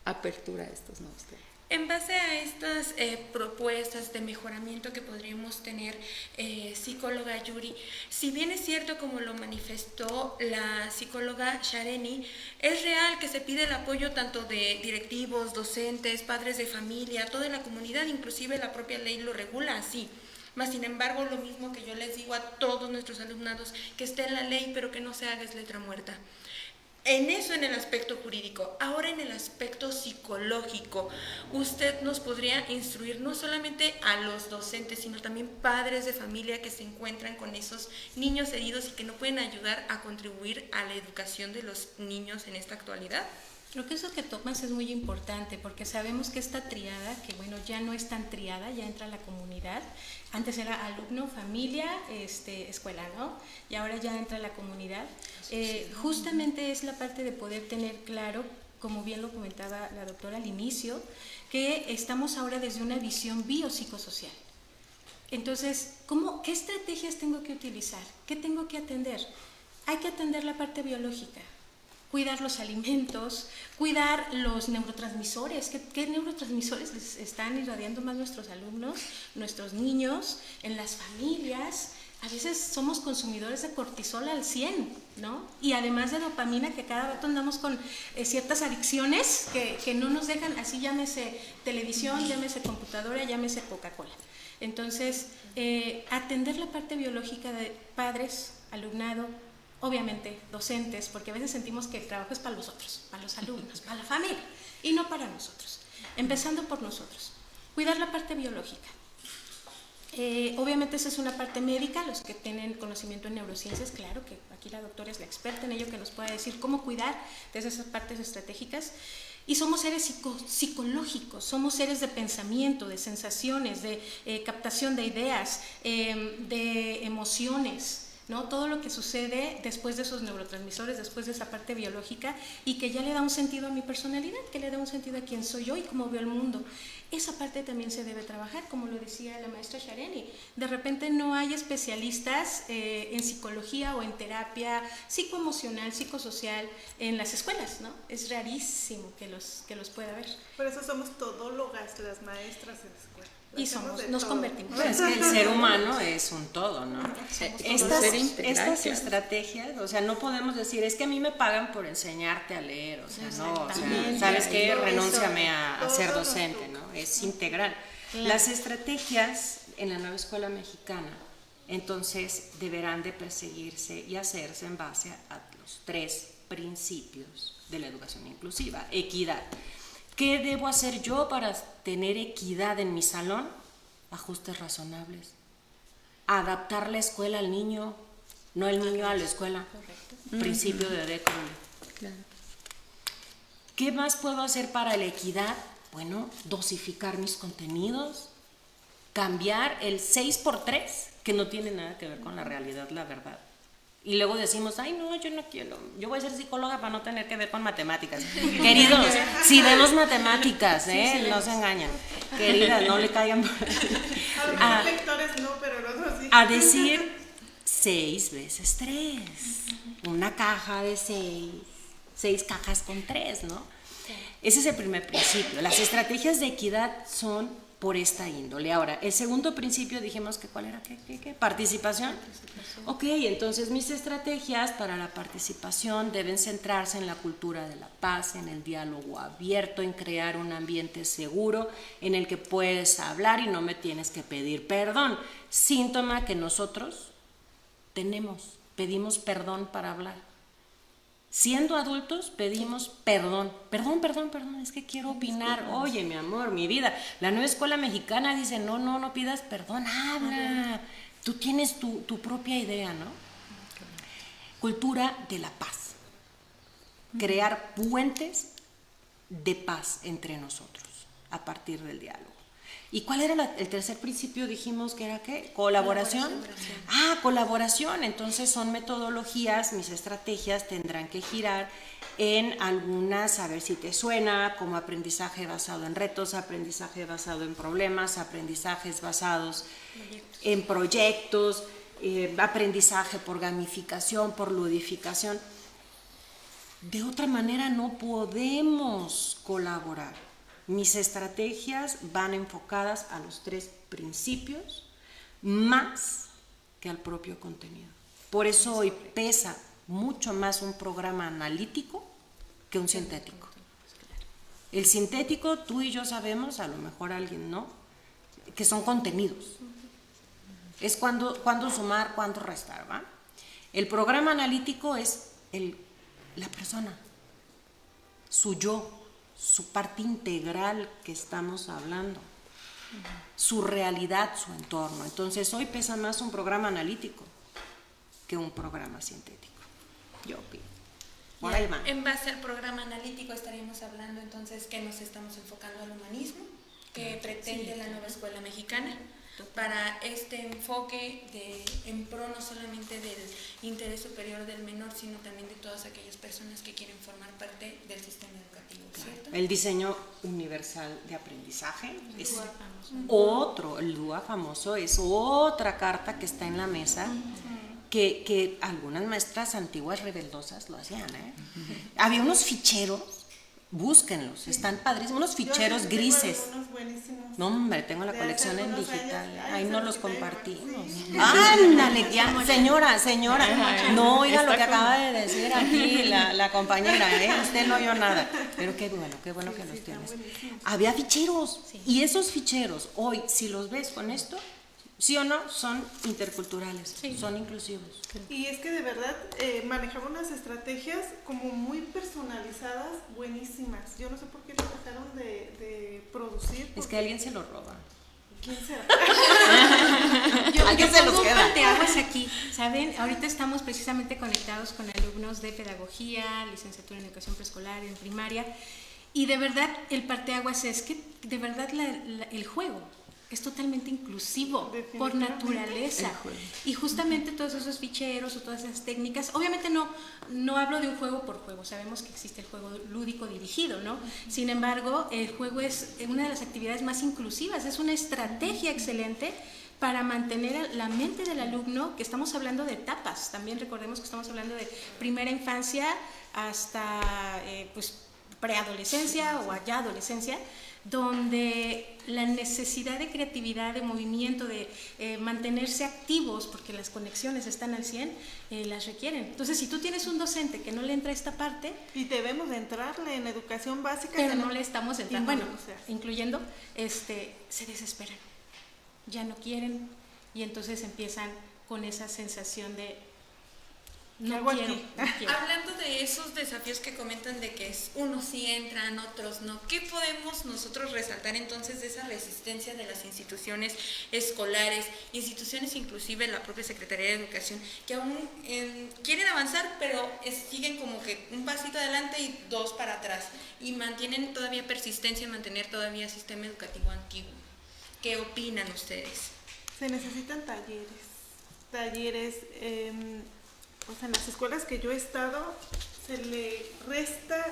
apertura a estos nuevos temas? En base a estas propuestas de mejoramiento que podríamos tener, psicóloga Yuri, si bien es cierto como lo manifestó la psicóloga Shareni, es real que se pide el apoyo tanto de directivos, docentes, padres de familia, toda la comunidad, inclusive la propia ley lo regula así. Mas, sin embargo, lo mismo que yo les digo a todos nuestros alumnados, que esté en la ley, pero que no se haga es letra muerta. En eso, en el aspecto jurídico. Ahora, en el aspecto psicológico, usted nos podría instruir no solamente a los docentes, sino también padres de familia que se encuentran con esos niños heridos y que no pueden ayudar a contribuir a la educación de los niños en esta actualidad. Creo que eso que tomas es muy importante porque sabemos que esta triada, que bueno, ya no es tan triada, ya entra la comunidad. Antes era alumno, familia, escuela, ¿no? Y ahora ya entra la comunidad. Justamente es la parte de poder tener claro, como bien lo comentaba la doctora al inicio, que estamos ahora desde una visión biopsicosocial. Entonces, ¿qué estrategias tengo que utilizar? ¿Qué tengo que atender? Hay que atender la parte biológica. Cuidar los alimentos, cuidar los neurotransmisores. ¿Qué neurotransmisores les están irradiando más nuestros alumnos, nuestros niños, en las familias? A veces somos consumidores de cortisol al 100, ¿no? Y además de dopamina, que cada rato andamos con ciertas adicciones que no nos dejan, así llámese televisión, llámese computadora, llámese Coca-Cola. Entonces, atender la parte biológica de padres, alumnado, obviamente docentes, porque a veces sentimos que el trabajo es para los otros, para los alumnos, para la familia, y no para nosotros, empezando por nosotros. Cuidar la parte biológica. Obviamente esa es una parte médica, los que tienen conocimiento en neurociencias, claro que aquí la doctora es la experta en ello, que nos puede decir cómo cuidar de esas partes estratégicas. Y somos seres psicológicos, somos seres de pensamiento, de sensaciones, de captación de ideas, de emociones, ¿no? Todo lo que sucede después de esos neurotransmisores, después de esa parte biológica y que ya le da un sentido a mi personalidad, que le da un sentido a quién soy yo y cómo veo el mundo. Esa parte también se debe trabajar, como lo decía la maestra Shareni. De repente no hay especialistas en psicología o en terapia psicoemocional, psicosocial en las escuelas, ¿no? Es rarísimo que los pueda haber. Por eso somos todólogas las maestras en la escuela. Y nos convertimos. Bueno, es que el ser humano es un todo, ¿no? Estas estrategias, o sea, no podemos decir, es que a mí me pagan por enseñarte a leer, o sea, no, o sea, ¿sabes qué? Renúnciame a ser docente, ¿no? Es integral. Claro. Las estrategias en la nueva escuela mexicana, entonces, deberán de perseguirse y hacerse en base a los 3 principios de la educación inclusiva. Equidad. ¿Qué debo hacer yo para tener equidad en mi salón? Ajustes razonables. Adaptar la escuela al niño, no el niño a la escuela. Correcto. Principio de decoro. Claro. ¿Qué más puedo hacer para la equidad? Bueno, dosificar mis contenidos, cambiar el 6x3, que no tiene nada que ver con la realidad, la verdad. Y luego decimos, ay no, yo no quiero, yo voy a ser psicóloga para no tener que ver con matemáticas. Queridos, si vemos matemáticas, no se engañan. Queridas, no le caigan por algunos lectores no, pero los otros sí. A decir 6 veces 3. Una caja de 6 cajas con 3, ¿no? Ese es el primer principio. Las estrategias de equidad son por esta índole. Ahora, el segundo principio dijimos que ¿cuál era? ¿Qué? ¿Participación? Ok, entonces mis estrategias para la participación deben centrarse en la cultura de la paz, en el diálogo abierto, en crear un ambiente seguro en el que puedes hablar y no me tienes que pedir perdón. Síntoma que nosotros pedimos perdón para hablar. Siendo adultos pedimos perdón, es que quiero opinar. Oye, mi amor, mi vida, la nueva escuela mexicana dice, no pidas perdón, habla. Tú tienes tu propia idea, ¿no? Cultura de la paz. Crear puentes de paz entre nosotros a partir del diálogo. ¿Y cuál era el tercer principio? Dijimos que era ¿qué? ¿Colaboración? Colaboración. Entonces son metodologías, mis estrategias tendrán que girar en algunas, a ver si te suena, como aprendizaje basado en retos, aprendizaje basado en problemas, aprendizajes basados en proyectos, aprendizaje por gamificación, por ludificación. De otra manera no podemos colaborar. Mis estrategias van enfocadas a los 3 principios más que al propio contenido. Por eso hoy pesa mucho más un programa analítico que un sintético. El sintético, tú y yo sabemos, a lo mejor alguien no, que son contenidos. Es cuándo sumar, cuándo restar, ¿va? El programa analítico es la persona, su yo, su parte integral que estamos hablando, su realidad, su entorno. Entonces hoy pesa más un programa analítico que un programa sintético. Yo opino. Por ahí va. En base al programa analítico estaríamos hablando entonces que nos estamos enfocando al humanismo, que pretende la nueva escuela mexicana, para este enfoque en pro no solamente del interés superior del menor, sino también de todas aquellas personas que quieren formar parte del sistema educativo, ¿cierto? El diseño universal de aprendizaje es otro, el DUA famoso es otra carta que está en la mesa, que algunas maestras antiguas rebeldosas lo hacían, ¿eh? Había unos ficheros, búsquenlos, están padrísimos, unos ficheros grises. No, hombre, tengo la colección en digital, ahí no los compartimos. Ándale, ya, señora, no oiga lo que acaba de decir aquí la compañera, usted no oyó nada, pero qué bueno que los tienes. Había ficheros, y esos ficheros, hoy, si los ves con esto, sí o no, son interculturales, son inclusivos. Y es que de verdad manejaba unas estrategias como muy personalizadas, buenísimas. Yo no sé por qué lo dejaron de producir. Es que alguien se lo roba. ¿Quién será? Yo pongo un parteaguas aquí, ¿saben? Ahorita estamos precisamente conectados con alumnos de pedagogía, licenciatura en educación preescolar, en primaria, y de verdad el parteaguas es que de verdad el juego es totalmente inclusivo por naturaleza. Y justamente todos esos ficheros o todas esas técnicas, obviamente no hablo de un juego por juego, sabemos que existe el juego lúdico dirigido, ¿no? Sin embargo, el juego es una de las actividades más inclusivas, es una estrategia excelente para mantener la mente del alumno, que estamos hablando de etapas, también recordemos que estamos hablando de primera infancia hasta preadolescencia o allá adolescencia, donde la necesidad de creatividad, de movimiento, de mantenerse activos, porque las conexiones están al 100, las requieren. Entonces, si tú tienes un docente que no le entra esta parte... Y debemos de entrarle en educación básica. Pero no le estamos entrando, bueno, incluyendo, se desesperan, ya no quieren, y entonces empiezan con esa sensación de... No quiero. Hablando de esos desafíos que comentan de que unos sí entran, otros no, ¿qué podemos nosotros resaltar entonces de esa resistencia de las instituciones escolares, instituciones inclusive la propia Secretaría de Educación, que aún quieren avanzar, pero siguen como que un pasito adelante y 2 para atrás, y mantienen todavía persistencia en mantener todavía sistema educativo antiguo? ¿Qué opinan ustedes? Se necesitan talleres, pues en las escuelas que yo he estado se le resta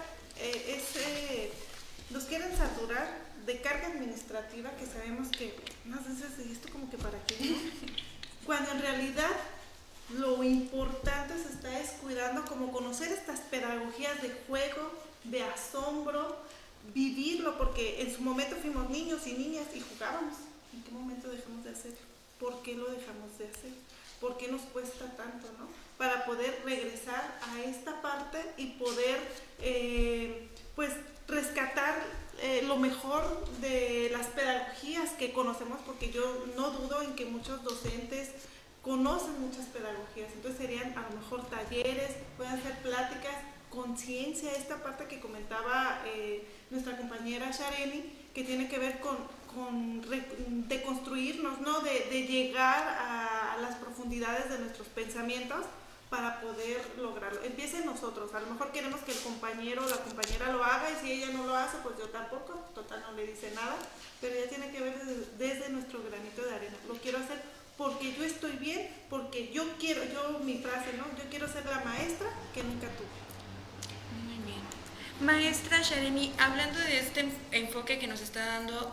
los quieren saturar de carga administrativa, que sabemos que unas veces esto como que para qué, ¿no? Cuando en realidad lo importante se está descuidando, como conocer estas pedagogías de juego, de asombro, vivirlo, porque en su momento fuimos niños y niñas y jugábamos. ¿En qué momento dejamos de hacerlo? ¿Por qué lo dejamos de hacer? ¿Por qué nos cuesta tanto, no? Para poder regresar a esta parte y poder, pues, rescatar lo mejor de las pedagogías que conocemos, porque yo no dudo en que muchos docentes conocen muchas pedagogías. Entonces serían a lo mejor talleres, pueden ser pláticas conciencia, esta parte que comentaba nuestra compañera Shareni, que tiene que ver con deconstruirnos, ¿no? De llegar a las profundidades de nuestros pensamientos para poder lograrlo. Empieza en nosotros. A lo mejor queremos que el compañero o la compañera lo haga, y si ella no lo hace, pues yo tampoco, total no le dice nada, pero ya tiene que ver desde nuestro granito de arena. Lo quiero hacer porque yo estoy bien, porque yo quiero, mi frase, ¿no? Yo quiero ser la maestra que nunca tuve. Muy bien. Maestra Shareni, hablando de este enfoque que nos está dando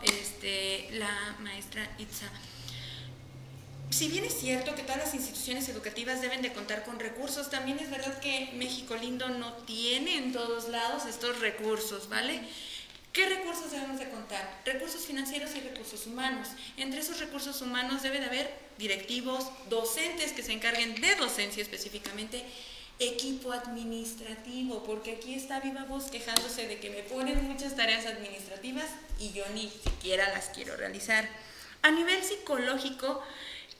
la maestra Itza, si bien es cierto que todas las instituciones educativas deben de contar con recursos, también es verdad que México Lindo no tiene en todos lados estos recursos, ¿vale? ¿Qué recursos debemos de contar? Recursos financieros y recursos humanos. Entre esos recursos humanos debe de haber directivos, docentes que se encarguen de docencia específicamente, equipo administrativo, porque aquí está viva voz quejándose de que me ponen muchas tareas administrativas y yo ni siquiera las quiero realizar. A nivel psicológico,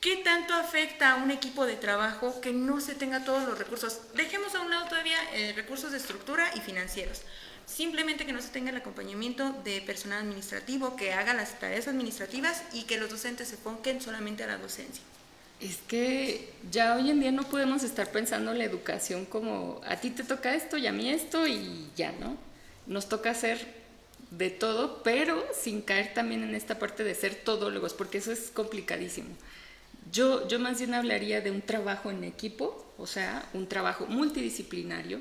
¿qué tanto afecta a un equipo de trabajo que no se tenga todos los recursos? Dejemos a un lado todavía recursos de estructura y financieros. Simplemente que no se tenga el acompañamiento de personal administrativo que haga las tareas administrativas y que los docentes se enfoquen solamente a la docencia. Es que ya hoy en día no podemos estar pensando la educación como a ti te toca esto y a mí esto y ya, ¿no? Nos toca hacer de todo, pero sin caer también en esta parte de ser todólogos, porque eso es complicadísimo. Yo más bien hablaría de un trabajo en equipo, o sea, un trabajo multidisciplinario,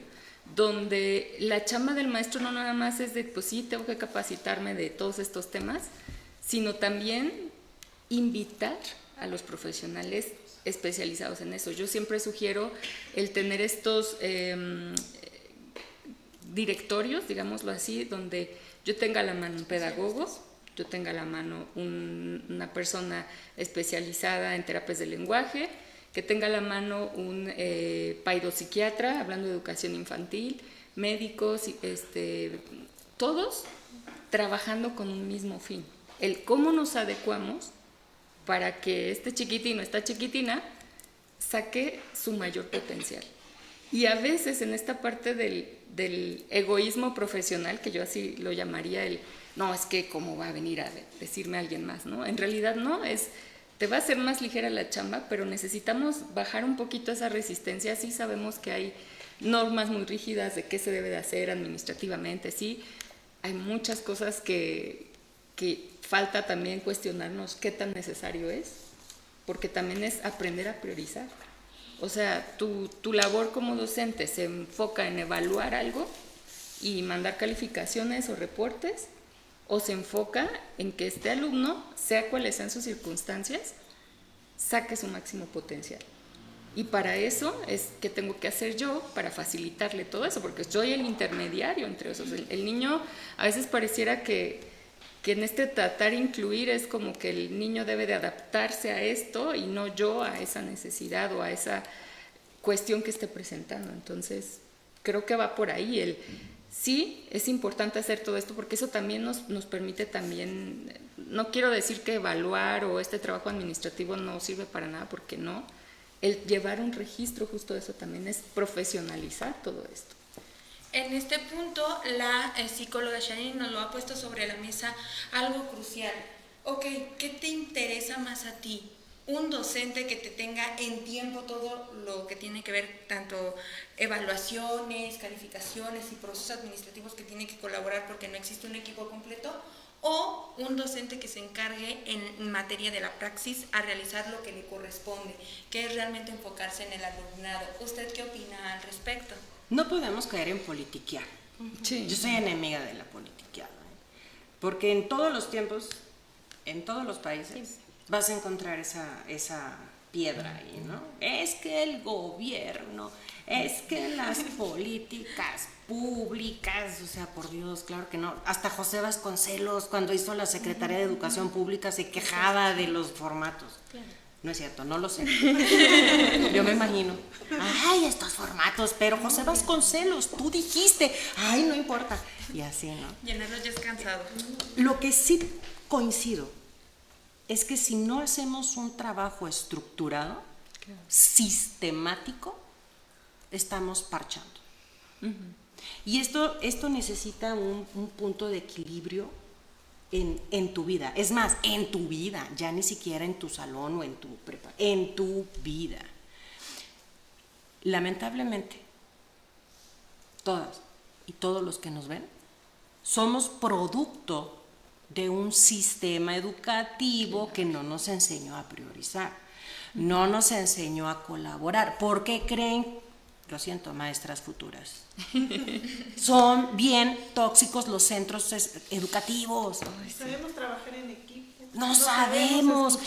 donde la chamba del maestro no nada más es de, pues sí, tengo que capacitarme de todos estos temas, sino también invitar a los profesionales especializados en eso. Yo siempre sugiero el tener estos directorios, digámoslo así, donde yo tenga a la mano un pedagogo, yo tenga a la mano una persona especializada en terapias del lenguaje, que tenga a la mano un paidopsiquiatra, hablando de educación infantil, médicos, todos trabajando con un mismo fin, el cómo nos adecuamos para que este chiquitino, esta chiquitina, saque su mayor potencial. Y a veces en esta parte del egoísmo profesional, que yo así lo llamaría no, es que cómo va a venir a decirme a alguien más, ¿no? En realidad no, te va a hacer más ligera la chamba, pero necesitamos bajar un poquito esa resistencia. Sí sabemos que hay normas muy rígidas de qué se debe de hacer administrativamente, sí, hay muchas cosas que falta también cuestionarnos qué tan necesario es, porque también es aprender a priorizar. O sea, tu labor como docente se enfoca en evaluar algo y mandar calificaciones o reportes, o se enfoca en que este alumno, sea cuales sean sus circunstancias, saque su máximo potencial. Y para eso es que tengo que hacer yo para facilitarle todo eso, porque soy el intermediario entre esos. El niño a veces pareciera que en este tratar de incluir es como que el niño debe de adaptarse a esto y no yo a esa necesidad o a esa cuestión que esté presentando. Entonces, creo que va por ahí. Sí, es importante hacer todo esto porque eso también nos permite también, no quiero decir que evaluar o este trabajo administrativo no sirve para nada, porque no. El llevar un registro, justo eso también es profesionalizar todo esto. En este punto, la psicóloga Shareni nos lo ha puesto sobre la mesa algo crucial. Ok, ¿qué te interesa más a ti? Un docente que te tenga en tiempo todo lo que tiene que ver, tanto evaluaciones, calificaciones y procesos administrativos que tiene que colaborar porque no existe un equipo completo, o un docente que se encargue en materia de la praxis a realizar lo que le corresponde, que es realmente enfocarse en el alumnado. ¿Usted qué opina al respecto? No podemos caer en politiquear. Sí. Yo soy enemiga de la politiqueada, porque en todos los tiempos, en todos los países, vas a encontrar esa piedra ahí, ¿no? Es que el gobierno, es que las políticas públicas, o sea, por Dios, claro que no. Hasta José Vasconcelos, cuando hizo la Secretaría de Educación Pública, se quejaba de los formatos. No es cierto, no lo sé. Yo me imagino. Ay, estos formatos, pero José Vasconcelos, tú dijiste. Ay, no importa. Y así, ¿no? Llenarlos ya es cansado. Lo que sí coincido es que si no hacemos un trabajo estructurado, sistemático, estamos parchando. Y esto necesita un punto de equilibrio en tu vida. Es más, en tu vida, ya ni siquiera en tu salón o en tu prepa, en tu vida. Lamentablemente, todas y todos los que nos ven, somos producto de un sistema educativo que no nos enseñó a priorizar, no nos enseñó a colaborar. ¿Por qué creen? Lo siento, maestras futuras. Son bien tóxicos los centros educativos. Sabemos trabajar en equipo. No sabemos.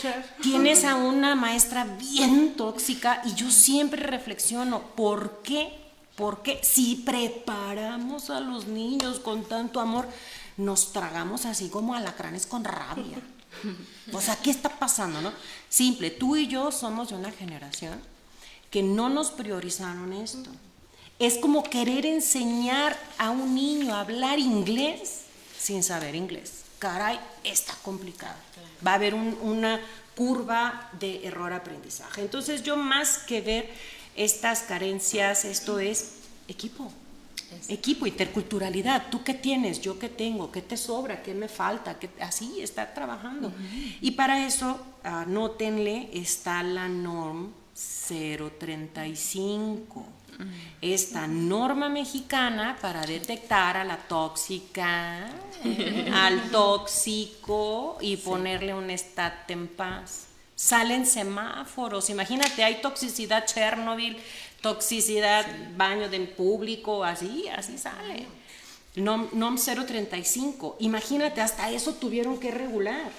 Tienes a una maestra bien tóxica y yo siempre reflexiono, ¿por qué? Porque si preparamos a los niños con tanto amor, nos tragamos así como alacranes con rabia. O sea, ¿qué está pasando, no? Simple, tú y yo somos de una generación que no nos priorizaron esto. Es como querer enseñar a un niño a hablar inglés sin saber inglés. Caray, está complicado. Va a haber una curva de error-aprendizaje. Entonces yo, más que ver estas carencias, esto es equipo. Equipo, interculturalidad. ¿Tú qué tienes? ¿Yo qué tengo? ¿Qué te sobra? ¿Qué me falta? Así, estar trabajando. Y para eso, anótenle, está la NORM 035. Esta norma mexicana para detectar a la tóxica, al tóxico y ponerle un estate en paz. Salen semáforos, imagínate, hay toxicidad Chernobyl, toxicidad baño de público, así sale. NOM 035, imagínate, hasta eso tuvieron que regular,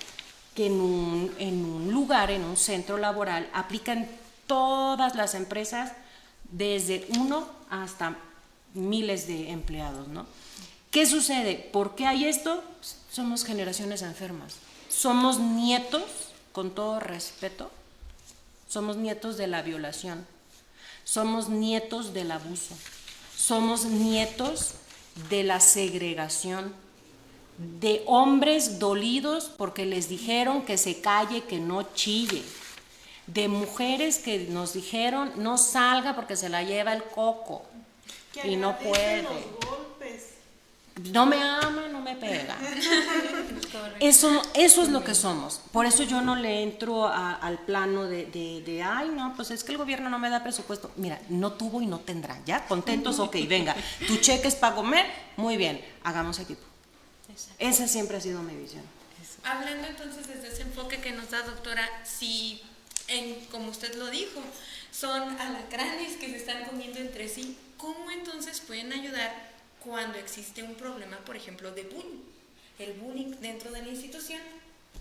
que en un lugar, en un centro laboral, aplican todas las empresas, desde 1 hasta miles de empleados, ¿no? ¿Qué sucede? ¿Por qué hay esto? Somos generaciones enfermas. Somos nietos, con todo respeto, somos nietos de la violación, somos nietos del abuso, somos nietos de la segregación, de hombres dolidos porque les dijeron que se calle, que no chille, de mujeres que nos dijeron no salga porque se la lleva el coco y no puede. Los golpes. No me ama, no me pega. Eso es lo que somos. Por eso yo no le entro al plano de ay, no, pues es que el gobierno no me da presupuesto. Mira, no tuvo y no tendrán, ¿ya? Contentos, ok, venga. Tu cheque es para comer, muy bien, hagamos equipo. Esa siempre ha sido mi visión. Hablando entonces desde ese enfoque que nos da, doctora, si, como usted lo dijo, son alacranes que se están comiendo entre sí, ¿cómo entonces pueden ayudar cuando existe un problema, por ejemplo, de bullying? El bullying dentro de la institución,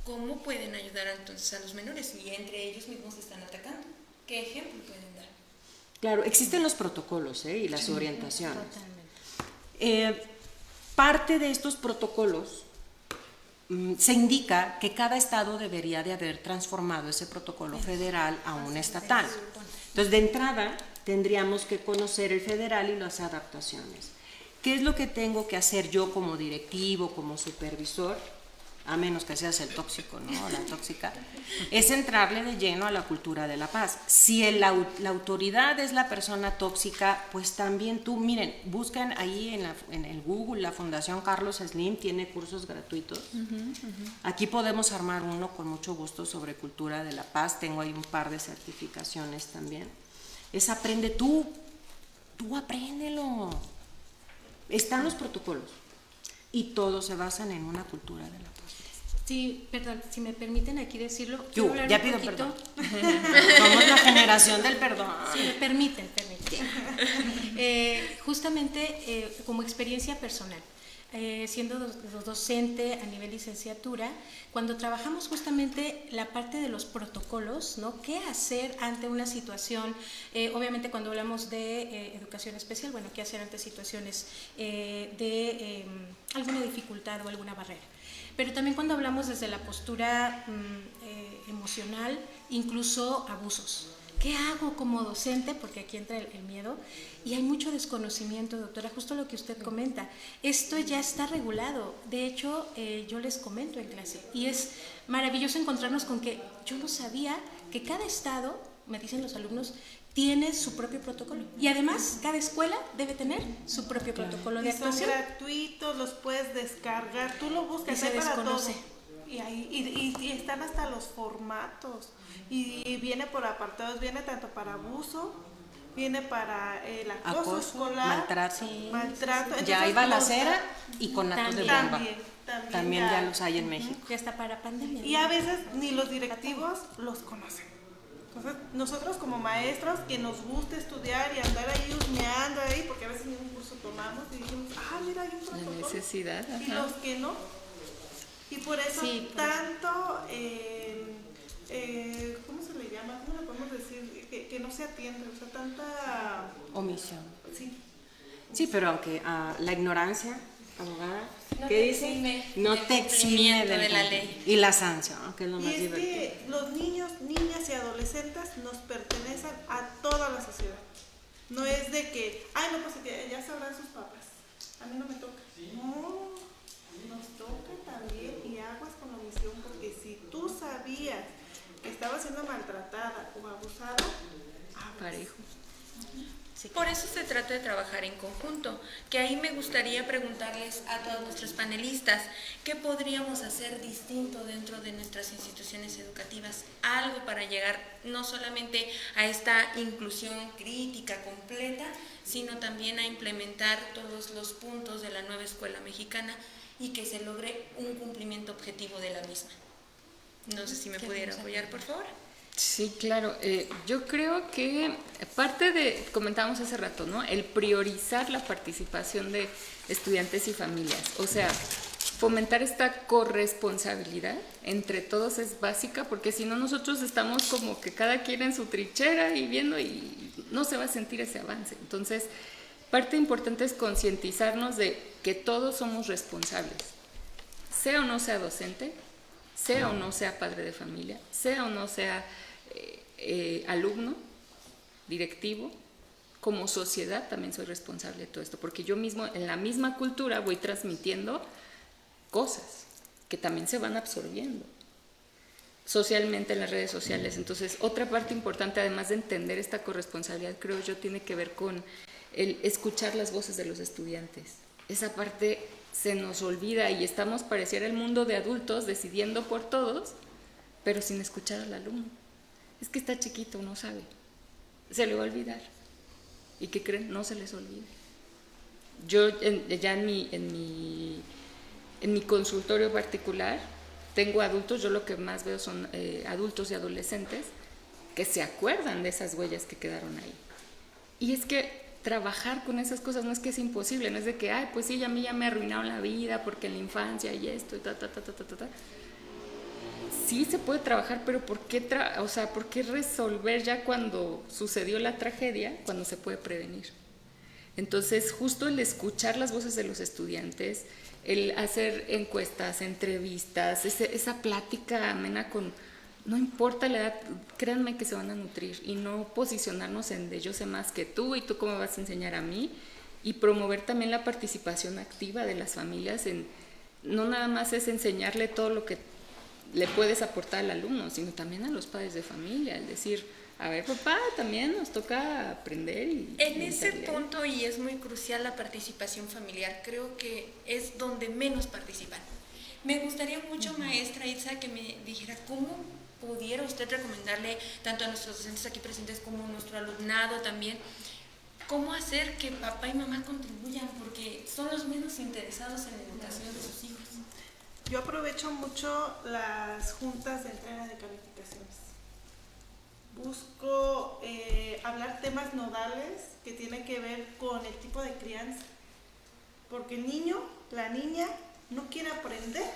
¿cómo pueden ayudar entonces a los menores? Y entre ellos mismos se están atacando. ¿Qué ejemplo pueden dar? Claro, existen los protocolos y las orientaciones. Parte de estos protocolos se indica que cada estado debería de haber transformado ese protocolo federal a un estatal. Entonces, de entrada, tendríamos que conocer el federal y las adaptaciones. ¿Qué es lo que tengo que hacer yo como directivo, como supervisor? A menos que seas el tóxico, ¿no? La tóxica. Es entrarle de lleno a la cultura de la paz. Si la autoridad es la persona tóxica, pues también tú, miren, buscan ahí en el Google, la Fundación Carlos Slim tiene cursos gratuitos. Aquí podemos armar uno con mucho gusto sobre cultura de la paz. Tengo ahí un par de certificaciones también. Es aprende tú apréndelo. Están los protocolos y todos se basan en una cultura de la paz. Sí, perdón, si me permiten aquí decirlo. Ya pido perdón. Somos la generación del perdón. Si me permiten. Justamente como experiencia personal, siendo docente a nivel licenciatura, cuando trabajamos justamente la parte de los protocolos, ¿no? ¿Qué hacer ante una situación? Obviamente cuando hablamos de educación especial, bueno, ¿qué hacer ante situaciones de alguna dificultad o alguna barrera? Pero también cuando hablamos desde la postura emocional, incluso abusos. ¿Qué hago como docente? Porque aquí entra el miedo y hay mucho desconocimiento, doctora, justo lo que usted comenta. Esto ya está regulado. De hecho, yo les comento en clase y es maravilloso encontrarnos con que yo no sabía que cada estado, me dicen los alumnos, tiene su propio protocolo. Y además, cada escuela debe tener su propio protocolo de Y son actuación. gratuitos, los puedes descargar, tú lo buscas, Y se hay para todo. desconoce. Y están hasta los formatos. Y viene por apartados, viene tanto para abuso, viene para el acoso escolar, maltrato. Ya Entonces, hay balacera y conatos de bomba. También Ya los hay en México. Ya está para pandemia. Y a veces ni los directivos los conocen. Entonces, nosotros como maestros que nos gusta estudiar y andar ahí husmeando ahí, porque a veces ni un curso tomamos y dijimos, mira, hay un protocolo. La necesidad. Y los que no. Y por eso tanto, ¿cómo se le llama? ¿Cómo le podemos decir? Que no se atiende, o sea, tanta Omisión. Sí. Sí, pero aunque la ignorancia, abogada, No ¿qué te dice? exime No del te exime cumplimiento del de la cumplimiento. ley. Y la sanción, que es lo Y más es divertido. que los niños, niñas y adolescentes nos pertenecen a toda la sociedad. No es de que, no, pues que ya sabrán sus papás. A mí no me toca. No, nos toca también y aguas con la omisión, porque si tú sabías que estaba siendo maltratada o abusada, Parejo. Por eso se trata de trabajar en conjunto, que ahí me gustaría preguntarles a todos nuestros panelistas, ¿qué podríamos hacer distinto dentro de nuestras instituciones educativas? Algo para llegar no solamente a esta inclusión crítica completa, sino también a implementar todos los puntos de la nueva escuela mexicana y que se logre un cumplimiento objetivo de la misma. No sé si me pudiera apoyar, por favor. Sí, claro. Yo creo que parte de, comentábamos hace rato, ¿no? El priorizar la participación de estudiantes y familias. O sea, fomentar esta corresponsabilidad entre todos es básica, porque si no nosotros estamos como que cada quien en su trinchera y viendo y no se va a sentir ese avance. Entonces, parte importante es concientizarnos de que todos somos responsables, sea o no sea docente, sea o no sea padre de familia, sea o no sea alumno, directivo, como sociedad también soy responsable de todo esto, porque yo mismo en la misma cultura voy transmitiendo cosas que también se van absorbiendo socialmente en las redes sociales. Entonces, otra parte importante, además de entender esta corresponsabilidad, creo yo, tiene que ver con el escuchar las voces de los estudiantes. Esa parte se nos olvida y estamos, pareciera el mundo de adultos, decidiendo por todos, pero sin escuchar al alumno. Es que está chiquito, no sabe. Se le va a olvidar. ¿Y qué creen? No se les olvida. Yo ya en mi consultorio particular tengo adultos, yo lo que más veo son adultos y adolescentes que se acuerdan de esas huellas que quedaron ahí. Y es que trabajar con esas cosas no es que es imposible, no es de que, pues sí, a mí ya me arruinaron la vida porque en la infancia y esto y ta. Sí se puede trabajar, pero ¿por qué resolver ya cuando sucedió la tragedia, cuando se puede prevenir? Entonces, justo el escuchar las voces de los estudiantes, el hacer encuestas, entrevistas, esa plática amena con, no importa la edad, créanme que se van a nutrir, y no posicionarnos en de yo sé más que tú y tú cómo vas a enseñar a mí, y promover también la participación activa de las familias no nada más es enseñarle todo lo que le puedes aportar al alumno, sino también a los padres de familia, el decir, a ver papá, también nos toca aprender. En ese punto, y es muy crucial la participación familiar, creo que es donde menos participan. Me gustaría mucho, maestra Itza, que me dijera cómo pudiera usted recomendarle tanto a nuestros docentes aquí presentes como a nuestro alumnado también, cómo hacer que papá y mamá contribuyan, porque son los menos interesados en la educación de sus hijos. Yo aprovecho mucho las juntas de entrega de calificaciones. Busco hablar temas nodales que tienen que ver con el tipo de crianza, porque el niño, la niña, no quiere aprender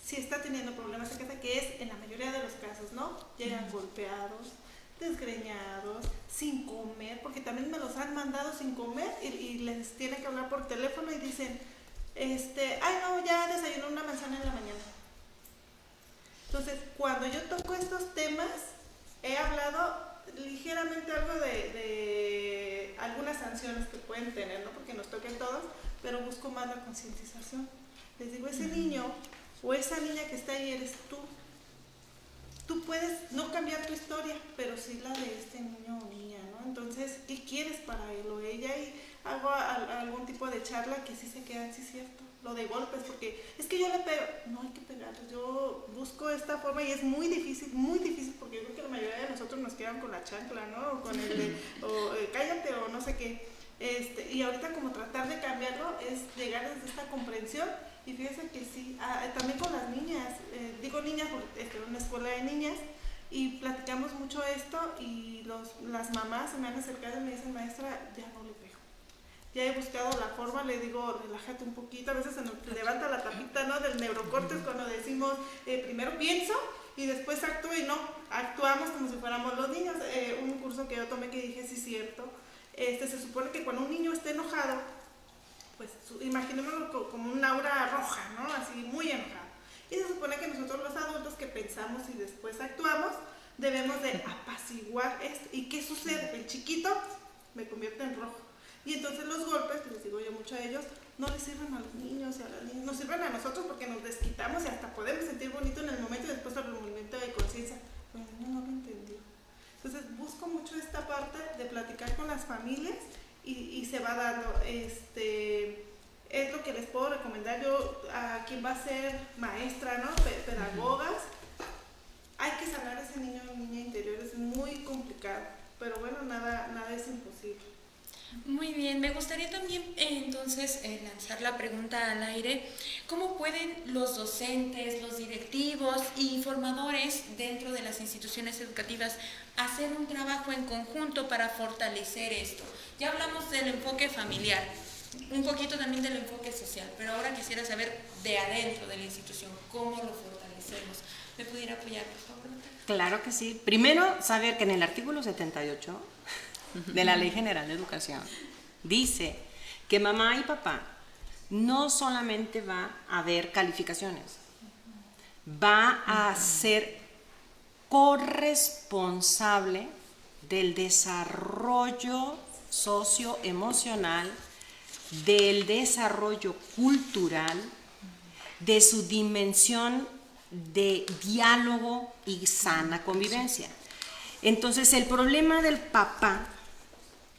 si está teniendo problemas en casa, que es en la mayoría de los casos, ¿no? Llegan golpeados, desgreñados, sin comer, porque también me los han mandado sin comer y les tienen que hablar por teléfono y dicen, no, ya desayunó una manzana en la mañana. Entonces, cuando yo toco estos temas, he hablado ligeramente algo de algunas sanciones que pueden tener, ¿no? Porque nos toquen todos, pero busco más la concientización. Les digo, ese niño o esa niña que está ahí eres tú. Tú puedes no cambiar tu historia, pero sí la de este niño o para él o ella y hago algún tipo de charla que sí se queda, sí es cierto, lo de golpes, porque es que yo le pego, no hay que pegar, yo busco esta forma y es muy difícil porque yo creo que la mayoría de nosotros nos quedan con la chancla, ¿no? O con el de, cállate o no sé qué, y ahorita como tratar de cambiarlo es llegar desde esta comprensión. Y fíjense que sí, también con las niñas, digo niñas porque estoy en una escuela de niñas y platicamos mucho esto y las mamás se me han acercado y me dicen, maestra, ya no le pego. Ya he buscado la forma, le digo, relájate un poquito, a veces se nos levanta la tapita, ¿no? Del neurocórtex cuando decimos, primero pienso y después actúo y no, actuamos como si fuéramos los niños. Un curso que yo tomé que dije, sí es cierto, se supone que cuando un niño esté enojado, pues imaginémoslo como un aura roja, ¿no? Así muy enojado. Y se supone que nosotros los adultos que pensamos y después actuamos, debemos de apaciguar esto. ¿Y qué sucede? El chiquito me convierte en rojo. Y entonces los golpes, que les digo yo mucho a ellos, no les sirven a los niños y a las niñas, nos sirven a nosotros porque nos desquitamos y hasta podemos sentir bonito en el momento y después el momento de conciencia. Bueno, no lo entendió. Entonces busco mucho esta parte de platicar con las familias y se va dando, es lo que les puedo recomendar yo a quien va a ser maestra, ¿no? Pedagogas. Hay que sanar a ese niño o niña interior, es muy complicado, pero bueno, nada es imposible. Muy bien, me gustaría también entonces lanzar la pregunta al aire. ¿Cómo pueden los docentes, los directivos y formadores dentro de las instituciones educativas hacer un trabajo en conjunto para fortalecer esto? Ya hablamos del enfoque familiar, un poquito también del enfoque social, pero ahora quisiera saber de adentro de la institución, ¿cómo lo fortalecemos? ¿Me pudiera apoyar, por favor? Claro que sí. Primero, saber que en el artículo 78 de la Ley General de Educación dice que mamá y papá no solamente va a ver calificaciones, va a ser corresponsable del desarrollo socioemocional, del desarrollo cultural, de su dimensión de diálogo y sana convivencia. Entonces, el problema del papá,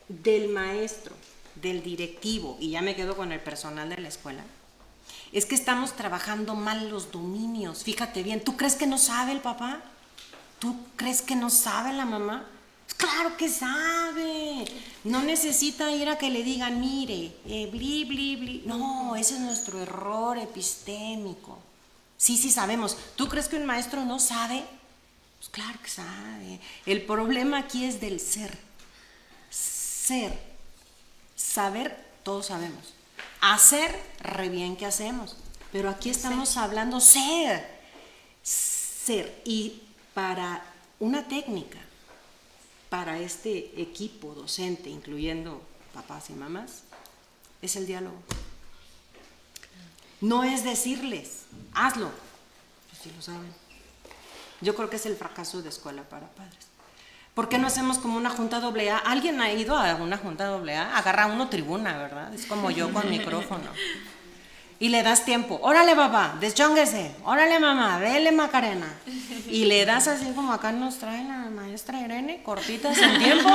del maestro, del directivo, y ya me quedo con el personal de la escuela, es que estamos trabajando mal los dominios. Fíjate bien, ¿tú crees que no sabe el papá? ¿Tú crees que no sabe la mamá? Claro que sabe. No necesita ir a que le digan, mire, bli, bli, bli. No, ese es nuestro error epistémico. Sí sabemos. ¿Tú crees que un maestro no sabe? Pues claro que sabe. El problema aquí es del ser. Ser. Saber, todos sabemos. Hacer, re bien que hacemos. Pero aquí estamos hablando ser. Ser. Y para una técnica, para este equipo docente, incluyendo papás y mamás, es el diálogo. No es decirles, hazlo. Pues sí lo saben. Yo creo que es el fracaso de escuela para padres. ¿Por qué no hacemos como una junta AA? ¿Alguien ha ido a una junta AA? Agarra uno tribuna, ¿verdad? Es como yo con micrófono. Y le das tiempo. Órale, papá, deschónguese. Órale, mamá, dele Macarena. Y le das así como acá nos trae la maestra Irene, cortitas en tiempo.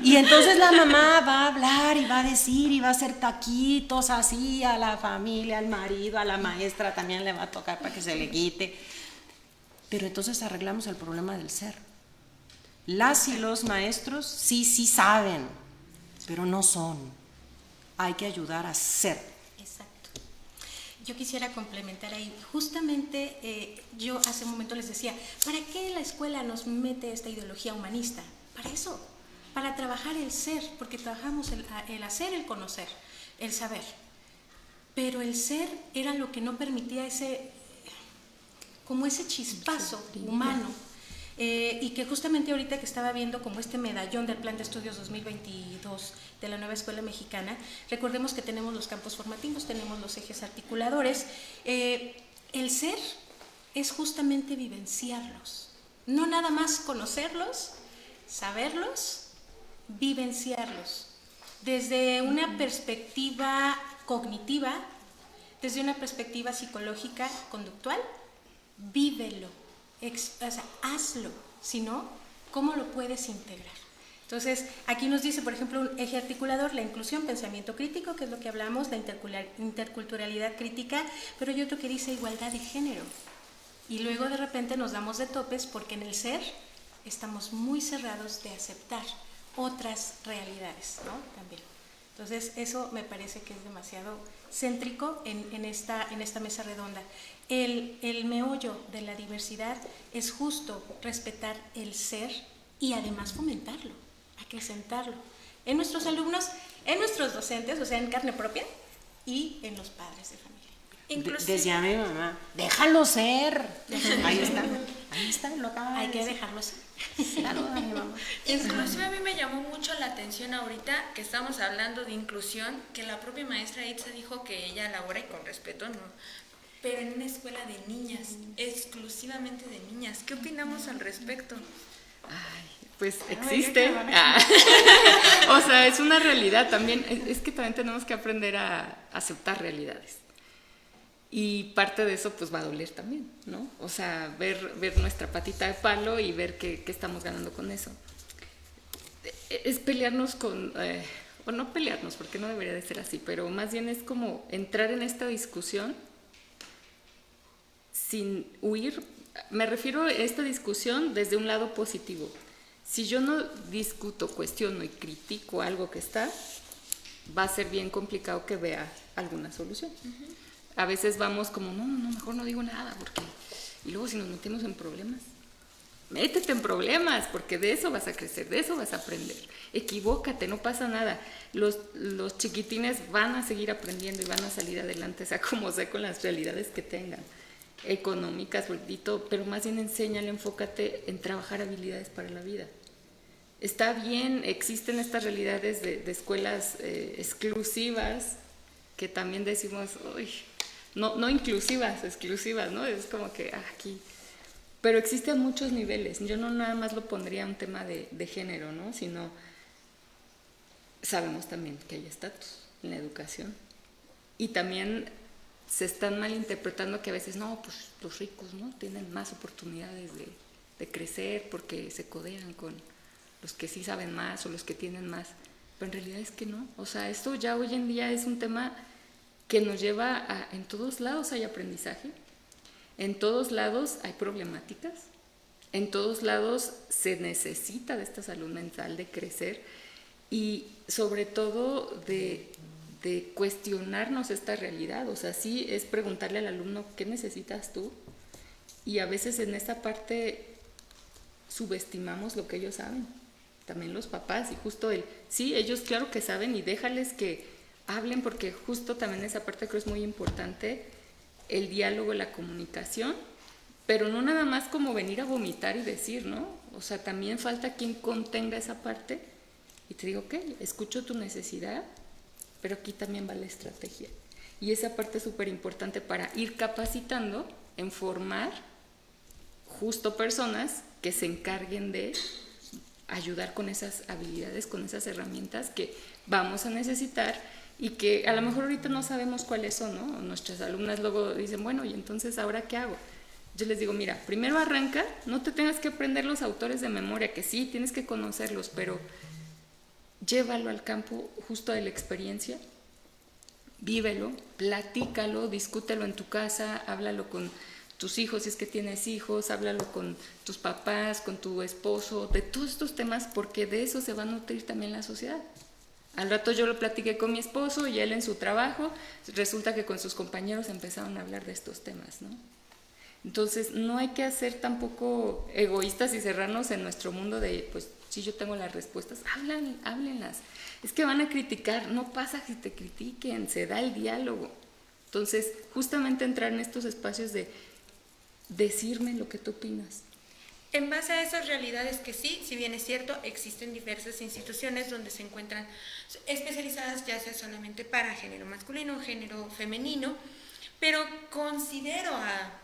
Y entonces la mamá va a hablar y va a decir y va a hacer taquitos así a la familia, al marido, a la maestra también le va a tocar para que se le quite. Pero entonces arreglamos el problema del ser. Las y los maestros sí saben, pero no son. Hay que ayudar a ser. Exacto. Yo quisiera complementar ahí. Justamente yo hace un momento les decía, ¿para qué la escuela nos mete esta ideología humanista? Para eso, para trabajar el ser, porque trabajamos el hacer, el conocer, el saber. Pero el ser era lo que no permitía ese chispazo humano. Y que justamente ahorita que estaba viendo como este medallón del Plan de Estudios 2022 de la Nueva Escuela Mexicana, recordemos que tenemos los campos formativos, tenemos los ejes articuladores. El ser es justamente vivenciarlos, no nada más conocerlos, saberlos, vivenciarlos, desde una perspectiva cognitiva, desde una perspectiva psicológica, conductual, vívelo. O sea, hazlo, si no, ¿cómo lo puedes integrar? Entonces, aquí nos dice, por ejemplo, un eje articulador, la inclusión, pensamiento crítico, que es lo que hablamos, la interculturalidad crítica, pero hay otro que dice igualdad de género. Y luego de repente nos damos de topes porque en el ser estamos muy cerrados de aceptar otras realidades, ¿no? También. Entonces, eso me parece que es demasiado céntrico en esta mesa redonda. El meollo de la diversidad es justo respetar el ser y además fomentarlo, acrecentarlo. En nuestros alumnos, en nuestros docentes, o sea, en carne propia, y en los padres de familia. Decía mi mamá, déjalo ser. Ahí está, lo acaba de Hay que decir. dejarlo ser. Claro, mi mamá. Inclusive a mí me llamó mucho la atención ahorita que estamos hablando de inclusión, que la propia maestra Itza dijo que ella labora y con respeto, ¿no? Pero en una escuela de niñas, exclusivamente de niñas. ¿Qué opinamos al respecto? Ay, pues existe. O sea, es una realidad también. Es que también tenemos que aprender a aceptar realidades. Y parte de eso pues va a doler también, ¿no? O sea, ver nuestra patita de palo y ver qué estamos ganando con eso. Es pelearnos o no pelearnos, porque no debería de ser así, pero más bien es como entrar en esta discusión sin huir. Me refiero a esta discusión desde un lado positivo. Si yo no discuto, cuestiono y critico algo que está, va a ser bien complicado que vea alguna solución. A veces vamos como, no, mejor no digo nada, porque... Y luego si nos metemos en problemas, métete en problemas, porque de eso vas a crecer, de eso vas a aprender. Equivócate, no pasa nada. Los chiquitines van a seguir aprendiendo y van a salir adelante, sea como sea, con las realidades que tengan, económicas, pero más bien enséñale, enfócate en trabajar habilidades para la vida. Está bien, existen estas realidades de escuelas exclusivas, que también decimos, uy, no inclusivas, exclusivas, ¿no? Es como que aquí. Pero existe a muchos niveles. Yo no nada más lo pondría un tema de género, ¿no? Sino sabemos también que hay estatus en la educación. Y también se están malinterpretando que a veces, no, pues los ricos, ¿no? Tienen más oportunidades de crecer porque se codean con los que sí saben más o los que tienen más. Pero en realidad es que no. O sea, esto ya hoy en día es un tema que nos lleva a, en todos lados hay aprendizaje, en todos lados hay problemáticas, en todos lados se necesita de esta salud mental, de crecer y sobre todo de cuestionarnos esta realidad. O sea, sí es preguntarle al alumno qué necesitas tú, y a veces en esta parte subestimamos lo que ellos saben, también los papás, y justo sí, ellos claro que saben, y déjales que hablen, porque justo también esa parte creo es muy importante, el diálogo, la comunicación, pero no nada más como venir a vomitar y decir, ¿no? O sea, también falta quien contenga esa parte y te digo, ok, escucho tu necesidad, pero aquí también va la estrategia. Y esa parte es súper importante para ir capacitando en formar justo personas que se encarguen de ayudar con esas habilidades, con esas herramientas que vamos a necesitar y que a lo mejor ahorita no sabemos cuáles son, ¿no? Nuestras alumnas luego dicen, bueno, ¿y entonces ahora qué hago? Yo les digo, mira, primero arranca, no te tengas que aprender los autores de memoria, que sí, tienes que conocerlos, pero llévalo al campo justo de la experiencia, vívelo, platícalo, discútelo en tu casa, háblalo con tus hijos si es que tienes hijos, háblalo con tus papás, con tu esposo, de todos estos temas, porque de eso se va a nutrir también la sociedad. Al rato yo lo platiqué con mi esposo y él en su trabajo, resulta que con sus compañeros empezaron a hablar de estos temas, ¿no? Entonces no hay que ser tampoco egoístas y cerrarnos en nuestro mundo de, pues si yo tengo las respuestas, háblenlas. Es que van a criticar, no pasa que te critiquen, se da el diálogo. Entonces justamente entrar en estos espacios de decirme lo que tú opinas. En base a esas realidades que sí, si bien es cierto, existen diversas instituciones donde se encuentran especializadas ya sea solamente para género masculino o género femenino, pero considero a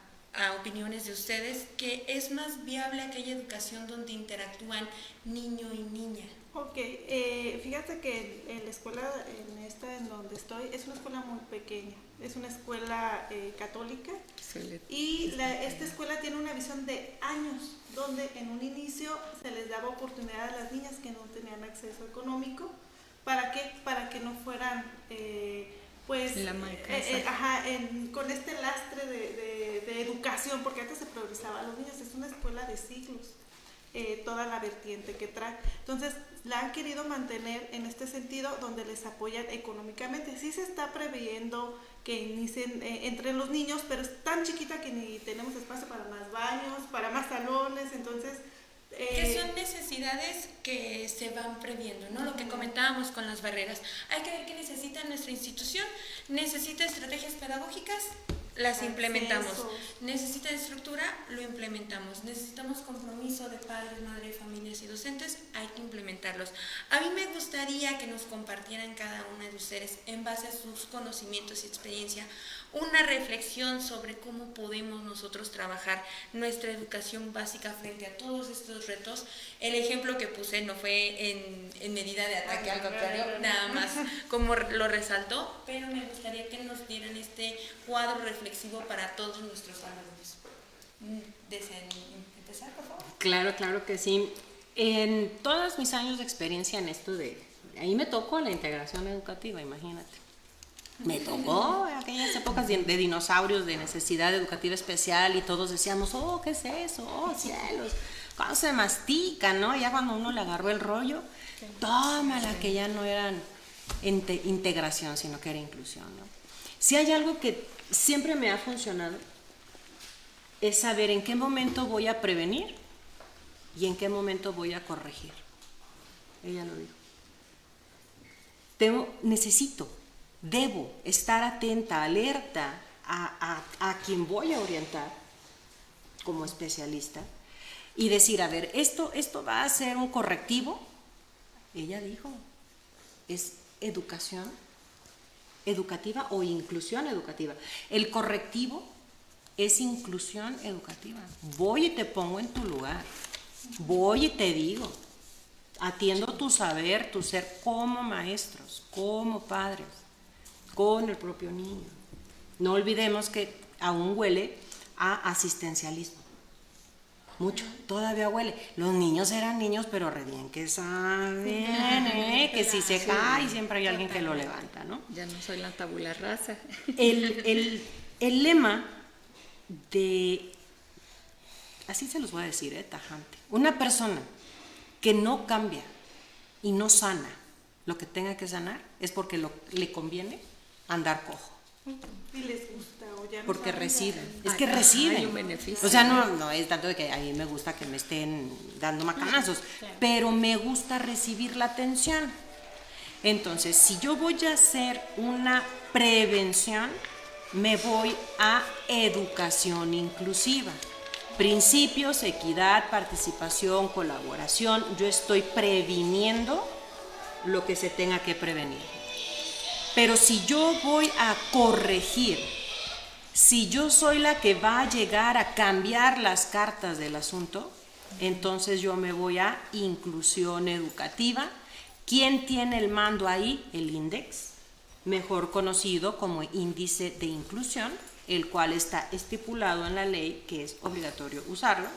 opiniones de ustedes que es más viable aquella educación donde interactúan niño y niña, Ok, fíjate que en la escuela, en donde estoy, es una escuela muy pequeña, es una escuela católica y esta escuela tiene una visión de años, donde en un inicio se les daba oportunidad a las niñas que no tenían acceso económico. ¿Para qué? Para que no fueran, pues, con este lastre de educación, porque antes se priorizaba a los niños, es una escuela de siglos. Toda la vertiente que trae. Entonces, la han querido mantener en este sentido donde les apoyan económicamente. Sí se está previendo que inicien entre los niños, pero es tan chiquita que ni tenemos espacio para más baños, para más salones, entonces... que son necesidades que se van previendo, ¿no? Lo que comentábamos con las barreras. Hay que ver qué necesita nuestra institución. Necesita estrategias pedagógicas, las implementamos. Necesita estructura, lo implementamos. Necesitamos compromiso de padres, madres, familias y docentes, hay que implementarlos. A mí me gustaría que nos compartieran cada una de ustedes, en base a sus conocimientos y experiencia, una reflexión sobre cómo podemos nosotros trabajar nuestra educación básica frente a todos estos retos. El ejemplo que puse no fue en medida de ataque, al contrario, nada más como lo resaltó, pero me gustaría que nos dieran este cuadro reflexivo para todos nuestros alumnos. ¿Desean empezar, por favor? Claro que sí. En todos mis años de experiencia en esto ahí me tocó la integración educativa, imagínate. Me tocó aquellas épocas de dinosaurios, de necesidad educativa especial, y todos decíamos, oh, ¿qué es eso? Oh, cielos, cuando se mastica, ¿no? Ya cuando uno le agarró el rollo, tómala, que ya no eran integración, sino que era inclusión, ¿no? Si hay algo que siempre me ha funcionado, es saber en qué momento voy a prevenir y en qué momento voy a corregir. Ella lo dijo. Debo estar atenta, alerta a quien voy a orientar como especialista y decir, a ver, esto va a ser un correctivo. Ella dijo, es educación educativa o inclusión educativa. El correctivo es inclusión educativa. Voy y te pongo en tu lugar. Voy y te digo, atiendo tu saber, tu ser como maestros, como padres, con el propio niño. No olvidemos que aún huele a asistencialismo. Mucho, todavía huele. Los niños eran niños, pero re bien que saben, que si se cae siempre hay alguien que lo levanta, ¿no? Ya no soy la tabula rasa. El lema así se los voy a decir, tajante. Una persona que no cambia y no sana lo que tenga que sanar es porque le conviene andar cojo. Y les gusta o ya no porque saben reciben. ya. Es que reciben. Hay un beneficio. O sea, no es tanto de que a mí me gusta que me estén dando macanazos, pero me gusta recibir la atención. Entonces, si yo voy a hacer una prevención, me voy a educación inclusiva. Principios, equidad, participación, colaboración. Yo estoy previniendo lo que se tenga que prevenir. Pero si yo voy a corregir, si yo soy la que va a llegar a cambiar las cartas del asunto, entonces yo me voy a inclusión educativa. ¿Quién tiene el mando ahí? El INDEX, mejor conocido como índice de inclusión, el cual está estipulado en la ley que es obligatorio usarlo.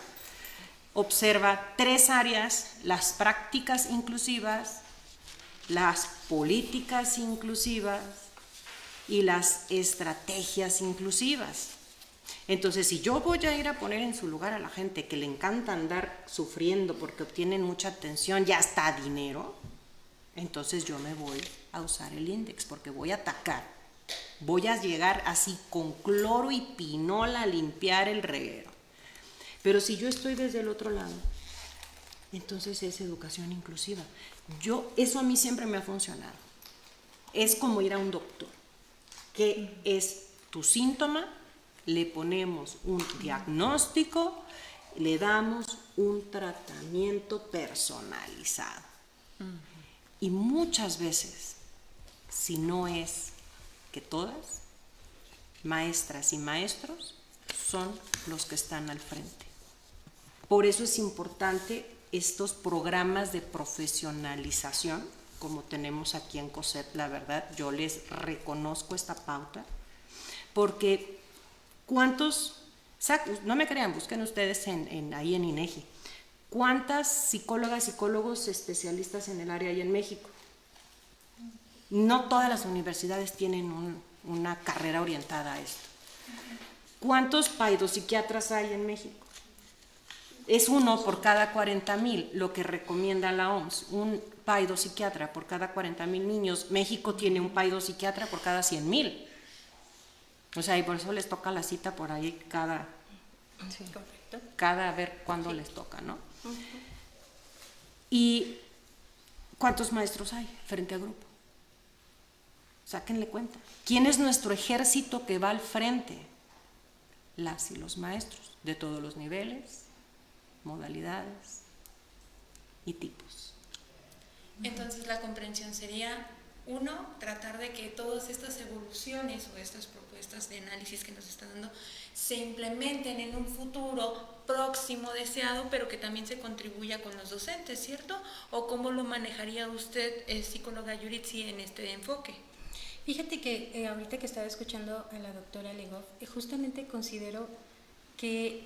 Observa 3 áreas: las prácticas inclusivas, las políticas inclusivas y las estrategias inclusivas. Entonces, si yo voy a ir a poner en su lugar a la gente que le encanta andar sufriendo porque obtienen mucha atención y hasta dinero, entonces yo me voy a usar el INDEX porque voy a atacar. Voy a llegar así con cloro y pinola a limpiar el reguero. Pero si yo estoy desde el otro lado, entonces es educación inclusiva. Eso a mí siempre me ha funcionado. Es como ir a un doctor. ¿Qué es tu síntoma? Le ponemos un diagnóstico, le damos un tratamiento personalizado. Y muchas veces, si no es que todas, maestras y maestros son los que están al frente. Por eso es importante estos programas de profesionalización, como tenemos aquí en COSET, la verdad, yo les reconozco esta pauta, porque no me crean, busquen ustedes ahí en INEGI, ¿cuántas psicólogas, psicólogos especialistas en el área hay en México? No todas las universidades tienen una carrera orientada a esto. ¿Cuántos paidopsiquiatras hay en México? Es 1 por cada 40,000, lo que recomienda la OMS, un paidopsiquiatra por cada 40,000 niños. México tiene un paidopsiquiatra por cada 100,000. O sea, y por eso les toca la cita por ahí cada a ver cuándo les toca, ¿no? ¿Y cuántos maestros hay frente al grupo? Sáquenle cuenta. ¿Quién es nuestro ejército que va al frente? Las y los maestros, de todos los niveles, modalidades y tipos. Entonces la comprensión sería, 1, tratar de que todas estas evoluciones o estas propuestas de análisis que nos está dando se implementen en un futuro próximo deseado, pero que también se contribuya con los docentes, ¿cierto? ¿O cómo lo manejaría usted, psicóloga Yuritsi, en este enfoque? Fíjate que ahorita que estaba escuchando a la doctora Legoff, justamente considero que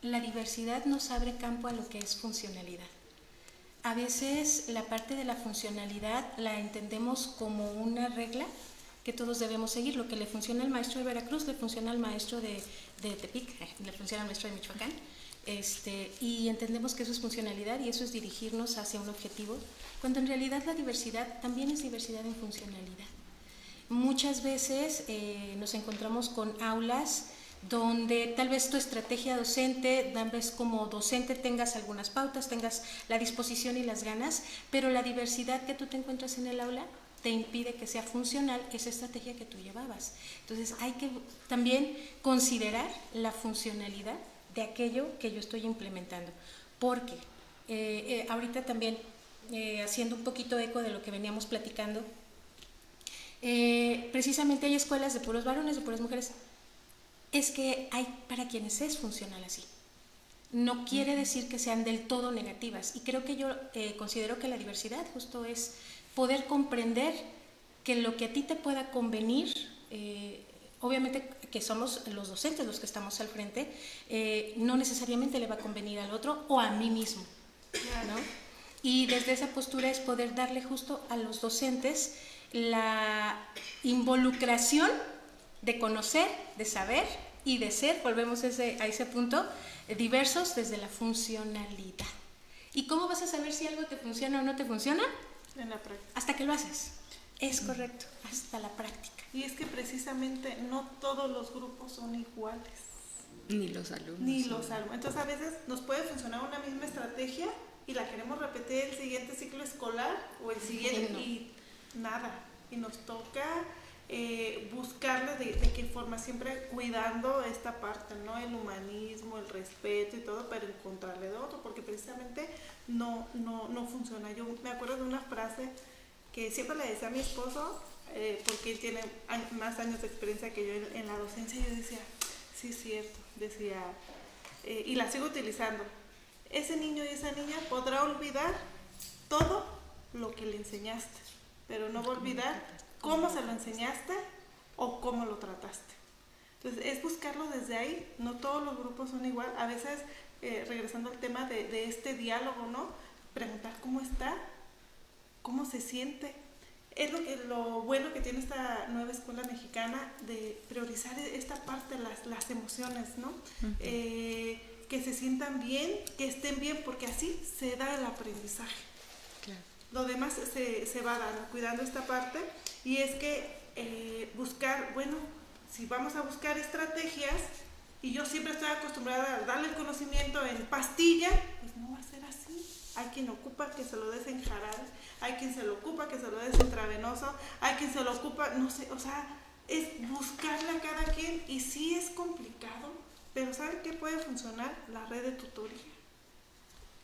la diversidad nos abre campo a lo que es funcionalidad. A veces la parte de la funcionalidad la entendemos como una regla que todos debemos seguir. Lo que le funciona al maestro de Veracruz, le funciona al maestro de Tepic, le funciona al maestro de Michoacán, y entendemos que eso es funcionalidad y eso es dirigirnos hacia un objetivo, cuando en realidad la diversidad también es diversidad en funcionalidad. Muchas veces nos encontramos con aulas donde tal vez tu estrategia docente, tal vez como docente tengas algunas pautas, tengas la disposición y las ganas, pero la diversidad que tú te encuentras en el aula te impide que sea funcional esa estrategia que tú llevabas. Entonces hay que también considerar la funcionalidad de aquello que yo estoy implementando, porque ahorita también haciendo un poquito eco de lo que veníamos platicando, precisamente hay escuelas de puros varones, de puras mujeres. Es que hay para quienes es funcional así. No quiere decir que sean del todo negativas. Y creo que yo considero que la diversidad justo es poder comprender que lo que a ti te pueda convenir, obviamente que somos los docentes los que estamos al frente, no necesariamente le va a convenir al otro o a mí mismo, ¿no? Y desde esa postura es poder darle justo a los docentes la involucración de conocer, de saber y de ser, volvemos a ese punto, diversos desde la funcionalidad. ¿Y cómo vas a saber si algo te funciona o no te funciona? En la práctica. Hasta que lo haces. Es correcto, hasta la práctica. Y es que precisamente no todos los grupos son iguales. Ni los alumnos. Ni los alumnos. Entonces a veces nos puede funcionar una misma estrategia y la queremos repetir el siguiente ciclo escolar o el siguiente y nada. Y nos toca buscarle de qué forma, siempre cuidando esta parte, ¿no? El humanismo, el respeto y todo, pero encontrarle de otro, porque precisamente no funciona. Yo me acuerdo de una frase que siempre le decía a mi esposo, porque él tiene más años de experiencia que yo en la docencia, y yo decía, sí es cierto, decía, y la sigo utilizando. Ese niño y esa niña podrá olvidar todo lo que le enseñaste, pero no va a olvidar cómo se lo enseñaste o cómo lo trataste. Entonces es buscarlo desde ahí. No todos los grupos son igual. A veces, regresando al tema de este diálogo, ¿no? Preguntar cómo está, cómo se siente. Es lo bueno que tiene esta nueva escuela mexicana de priorizar esta parte, las emociones, ¿no? Que se sientan bien, que estén bien, porque así se da el aprendizaje. Claro. Lo demás se va dando, cuidando esta parte, y es que buscar, bueno, si vamos a buscar estrategias, y yo siempre estoy acostumbrada a darle el conocimiento en pastilla, pues no va a ser así. Hay quien ocupa que se lo des en jarabe, hay quien se lo ocupa que se lo des intravenoso, hay quien se lo ocupa, no sé, o sea, es buscarle a cada quien, y sí es complicado, pero ¿saben qué puede funcionar? La red de tutoría.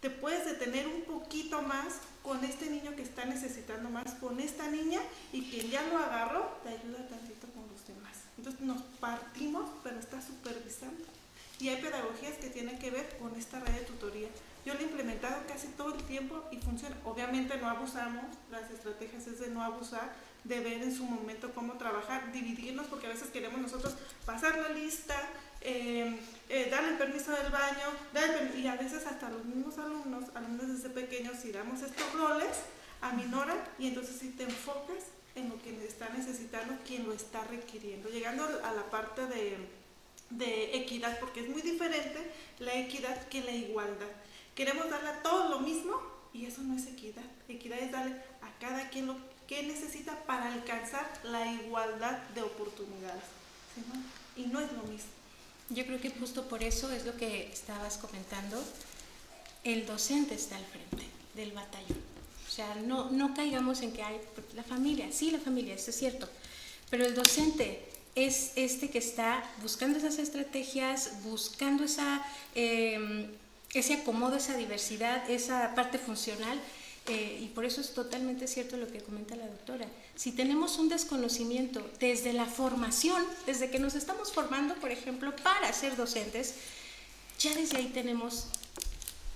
Te puedes detener un poquito más con este niño que está necesitando más, con esta niña, y quien ya lo agarró te ayuda tantito con los demás. Entonces nos partimos, pero está supervisando. Y hay pedagogías que tienen que ver con esta red de tutoría. Yo lo he implementado casi todo el tiempo y funciona. Obviamente no abusamos, las estrategias es de no abusar, de ver en su momento cómo trabajar, dividirnos, porque a veces queremos nosotros pasar la lista, darle el permiso del baño, y a veces hasta los mismos alumnos desde pequeños, si damos estos roles, aminoran, y entonces si te enfocas en lo que está necesitando quien lo está requiriendo, llegando a la parte de equidad, porque es muy diferente la equidad que la igualdad. Queremos darle a todos lo mismo y eso no es equidad. Equidad es darle a cada quien lo que necesita para alcanzar la igualdad de oportunidades, ¿sí, no? Y no es lo mismo. Yo creo que justo por eso es lo que estabas comentando, el docente está al frente del batallón. O sea, no caigamos en que hay la familia, sí, la familia, eso es cierto, pero el docente es este que está buscando esas estrategias, buscando ese acomodo, esa diversidad, esa parte funcional, y por eso es totalmente cierto lo que comenta la doctora. Si tenemos un desconocimiento desde la formación, desde que nos estamos formando, por ejemplo, para ser docentes, ya desde ahí tenemos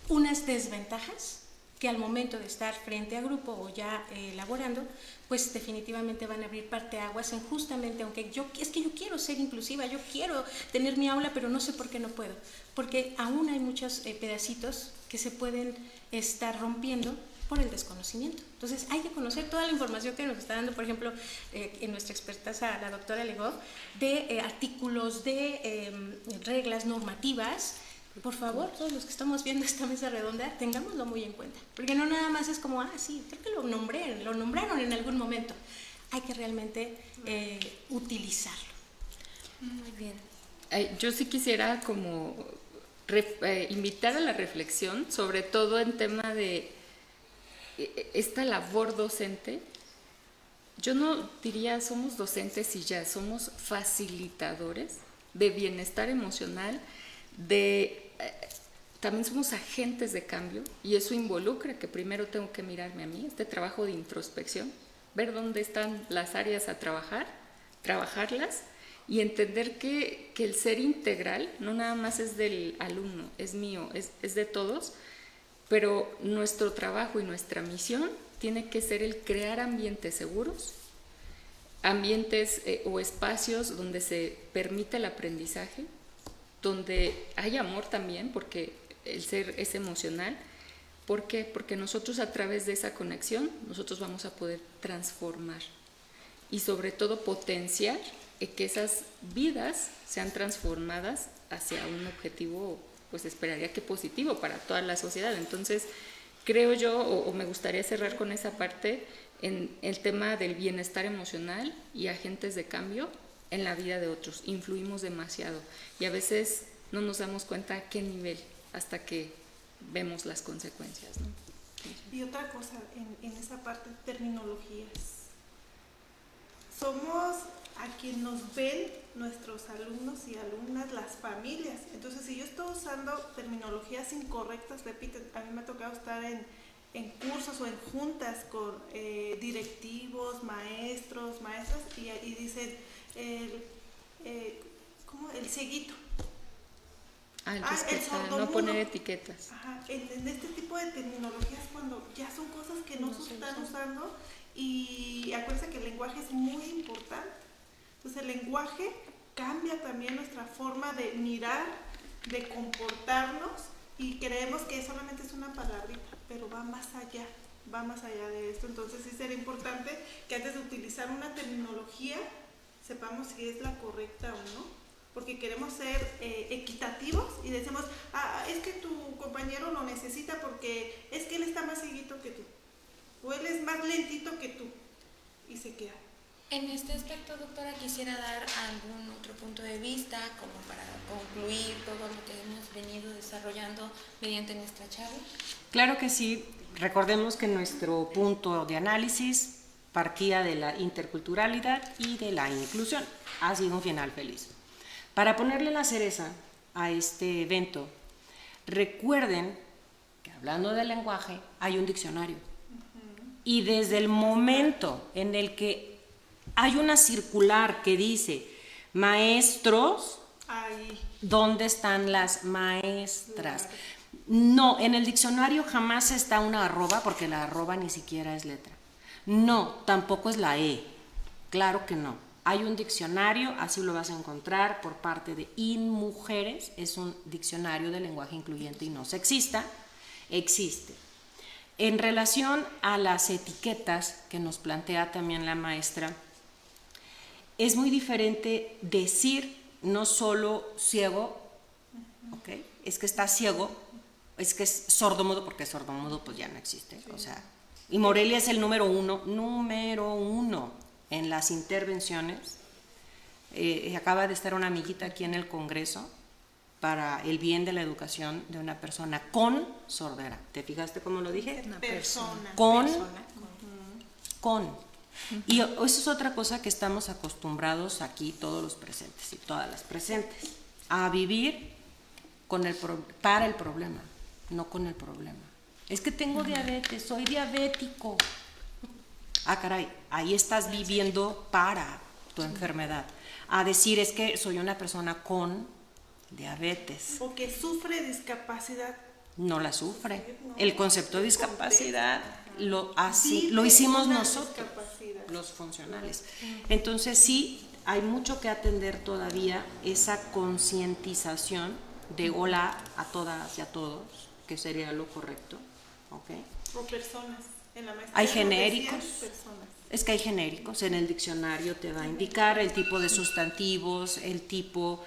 unas desventajas que al momento de estar frente a grupo o ya elaborando, pues definitivamente van a abrir parteaguas en justamente, aunque yo quiero ser inclusiva, yo quiero tener mi aula, pero no sé por qué no puedo, porque aún hay muchos pedacitos que se pueden estar rompiendo por el desconocimiento. Entonces hay que conocer toda la información que nos está dando, por ejemplo, en nuestra expertaza, la doctora Legov, de artículos, de reglas normativas. Por favor, todos los que estamos viendo esta mesa redonda, tengámoslo muy en cuenta, porque no nada más es como, sí, creo que lo nombraron en algún momento. Hay que realmente utilizarlo. Muy bien. Yo sí quisiera como invitar a la reflexión, sobre todo en tema de esta labor docente. Yo no diría somos docentes y ya, somos facilitadores de bienestar emocional, también somos agentes de cambio, y eso involucra que primero tengo que mirarme a mí, este trabajo de introspección, ver dónde están las áreas a trabajarlas y entender que el ser integral no nada más es del alumno, es mío, es de todos, pero nuestro trabajo y nuestra misión tiene que ser el crear ambientes seguros, ambientes o espacios donde se permita el aprendizaje, donde hay amor también, porque el ser es emocional. ¿Por qué? Porque nosotros a través de esa conexión, nosotros vamos a poder transformar y sobre todo potenciar que esas vidas sean transformadas hacia un objetivo, pues esperaría que positivo para toda la sociedad. Entonces, creo yo, o me gustaría cerrar con esa parte, en el tema del bienestar emocional y agentes de cambio en la vida de otros. Influimos demasiado y a veces no nos damos cuenta a qué nivel hasta que vemos las consecuencias, ¿no? Y otra cosa, en esa parte, terminologías. Somos a quien nos ven nuestros alumnos y alumnas, las familias. Entonces, si yo estoy usando terminologías incorrectas, repiten, a mí me ha tocado estar en cursos o en juntas con directivos, maestros, maestras, y dicen, ¿cómo? El cieguito. El no poner etiquetas. Ajá, en este tipo de terminologías, cuando ya son cosas que no se están usando, y acuérdense que el lenguaje es muy importante. Entonces el lenguaje cambia también nuestra forma de mirar, de comportarnos, y creemos que solamente es una palabrita, pero va más allá de esto. Entonces sí será importante que antes de utilizar una terminología sepamos si es la correcta o no, porque queremos ser equitativos y decimos, es que tu compañero lo necesita porque es que él está más cieguito que tú, o él es más lentito que tú, y se queda. En este aspecto, doctora, quisiera dar algún otro punto de vista como para concluir todo lo que hemos venido desarrollando mediante nuestra charla. Claro que sí. Recordemos que nuestro punto de análisis partía de la interculturalidad y de la inclusión. Ha sido un final feliz. Para ponerle la cereza a este evento, recuerden que hablando del lenguaje hay un diccionario. Y desde el momento en el que hay una circular que dice maestros, ¿dónde están las maestras? No, en el diccionario jamás está una arroba, porque la arroba ni siquiera es letra. No, tampoco es la E. Claro que no. Hay un diccionario, así lo vas a encontrar, por parte de INMujeres, es un diccionario de lenguaje incluyente y no sexista, existe. En relación a las etiquetas que nos plantea también la maestra, es muy diferente decir no solo ciego, ¿okay? Es que está ciego, es que es sordomudo, porque sordomudo pues ya no existe, o sea, y Morelia es el número uno en las intervenciones. Acaba de estar una amiguita aquí en el Congreso para el bien de la educación de una persona con sordera. ¿Te fijaste cómo lo dije? Una persona. Con. Y eso es otra cosa que estamos acostumbrados aquí todos los presentes y todas las presentes, a vivir para el problema, no con el problema. Es que tengo diabetes, soy diabético. Ah, caray, ahí estás viviendo para tu enfermedad. A decir, es que soy una persona con diabetes. O que sufre discapacidad. No la sufre. No. El concepto de discapacidad lo hicimos nosotros, los funcionales. Entonces sí, hay mucho que atender todavía, esa concientización de hola a todas y a todos, que sería lo correcto. ¿Okay? O personas. En la maestría Hay nos genéricos. decían personas. Es que hay genéricos, en el diccionario te va a indicar el tipo de sustantivos, el tipo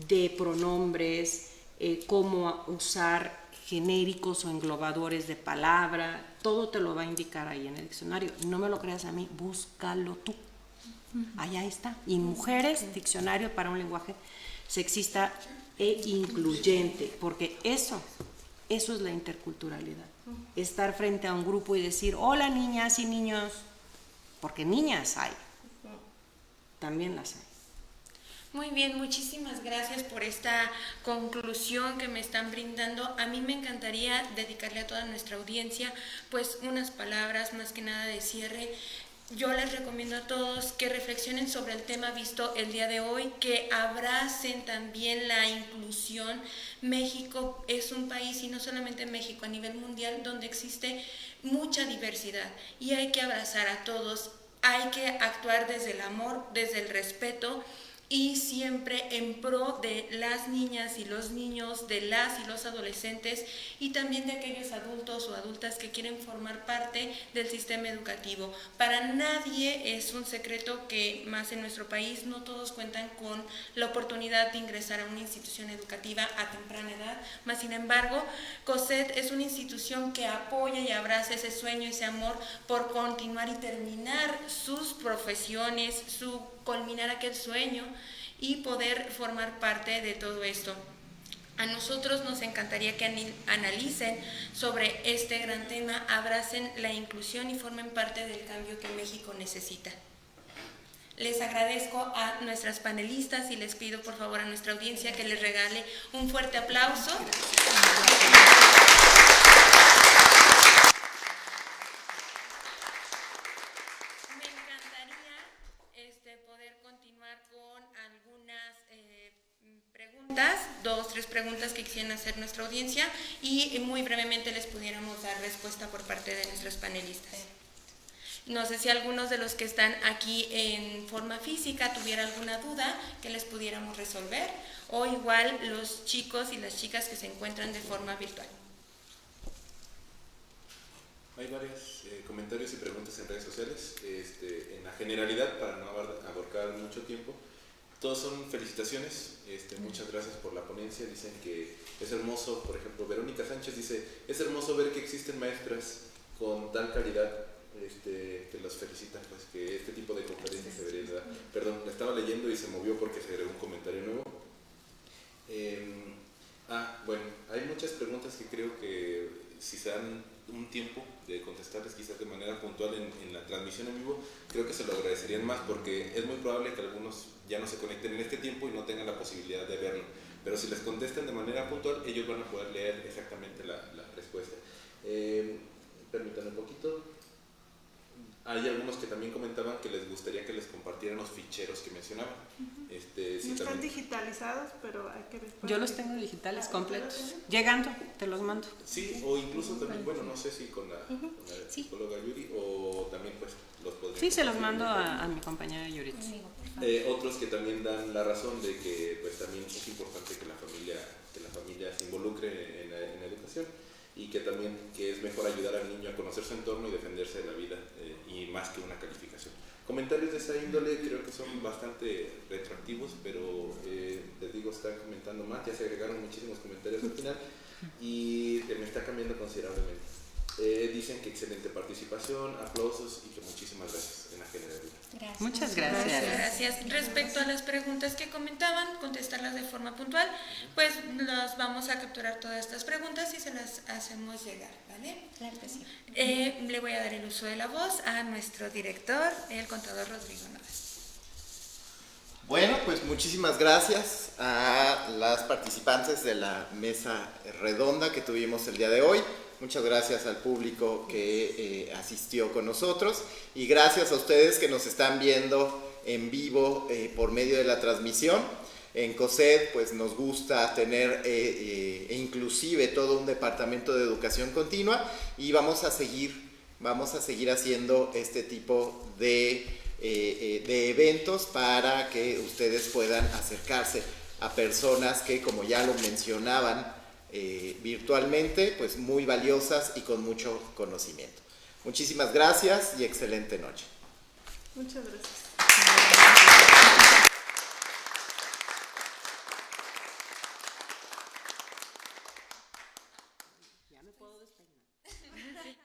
de pronombres, cómo usar genéricos o englobadores de palabra, todo te lo va a indicar ahí en el diccionario. No me lo creas a mí, búscalo tú. Allá está. Y mujeres, diccionario para un lenguaje sexista e incluyente, porque eso es la interculturalidad. Estar frente a un grupo y decir, hola niñas y niños, porque niñas hay, también las hay. Muy bien, muchísimas gracias por esta conclusión que me están brindando. A mí me encantaría dedicarle a toda nuestra audiencia pues unas palabras más que nada de cierre. Yo les recomiendo a todos que reflexionen sobre el tema visto el día de hoy, que abracen también la inclusión. México es un país, y no solamente México, a nivel mundial, donde existe mucha diversidad y hay que abrazar a todos, hay que actuar desde el amor, desde el respeto, y siempre en pro de las niñas y los niños, de las y los adolescentes y también de aquellos adultos o adultas que quieren formar parte del sistema educativo. Para nadie es un secreto que, más en nuestro país, no todos cuentan con la oportunidad de ingresar a una institución educativa a temprana edad, mas sin embargo, COSET es una institución que apoya y abraza ese sueño, ese amor por continuar y terminar sus profesiones, culminar aquel sueño y poder formar parte de todo esto. A nosotros nos encantaría que analicen sobre este gran tema, abracen la inclusión y formen parte del cambio que México necesita. Les agradezco a nuestras panelistas y les pido por favor a nuestra audiencia que les regale un fuerte aplauso. Poder continuar con algunas preguntas, 2, 3 preguntas que quisieran hacer nuestra audiencia y muy brevemente les pudiéramos dar respuesta por parte de nuestros panelistas. No sé si algunos de los que están aquí en forma física tuviera alguna duda que les pudiéramos resolver, o igual los chicos y las chicas que se encuentran de forma virtual. Hay varios comentarios y preguntas en redes sociales. En la generalidad, para no abarcar mucho tiempo, todos son felicitaciones. Muchas gracias por la ponencia. Dicen que es hermoso, por ejemplo, Verónica Sánchez dice, es hermoso ver que existen maestras con tal calidad, que los felicitan, pues que este tipo de conferencias se debería dar. Perdón, la estaba leyendo y se movió porque se agregó un comentario nuevo. Bueno, hay muchas preguntas que creo que si se dan un tiempo de contestarles quizás de manera puntual en la transmisión en vivo, creo que se lo agradecerían más, porque es muy probable que algunos ya no se conecten en este tiempo y no tengan la posibilidad de verlo, pero si les contestan de manera puntual, ellos van a poder leer exactamente la respuesta. Permítanme un poquito. Hay algunos que también comentaban que les gustaría que les compartieran los ficheros que mencionaban. Sí, No están también. digitalizados, pero hay que ver. Yo los tengo digitales completos. Llegando, te los mando. Sí, o incluso también, bueno, no sé si con la psicóloga Yuri o también pues los podrían. Sí, se los mando a mi compañera Yuritz. Otros que también dan la razón de que pues también es importante que la familia se involucre en la educación y que también que es mejor ayudar al niño a conocer su entorno y defenderse de la vida y más que una calificación. Comentarios de esa índole creo que son bastante retroactivos, pero les digo, están comentando más, ya se agregaron muchísimos comentarios al final y me está cambiando considerablemente. Dicen que excelente participación, aplausos y que muchísimas gracias en la generalidad. Gracias. Muchas gracias. Gracias. Respecto a las preguntas que comentaban, contestarlas de forma puntual, pues las vamos a capturar todas estas preguntas y se las hacemos llegar, ¿vale? Claro que sí. Le voy a dar el uso de la voz a nuestro director, el contador Rodrigo Noda. Bueno, pues muchísimas gracias a las participantes de la mesa redonda que tuvimos el día de hoy. Muchas gracias al público que asistió con nosotros y gracias a ustedes que nos están viendo en vivo por medio de la transmisión. En COSED pues nos gusta tener inclusive todo un departamento de educación continua y vamos a seguir haciendo este tipo de eventos para que ustedes puedan acercarse a personas que, como ya lo mencionaban, virtualmente, pues muy valiosas y con mucho conocimiento. Muchísimas gracias y excelente noche. Muchas gracias. Ya me puedo despedir.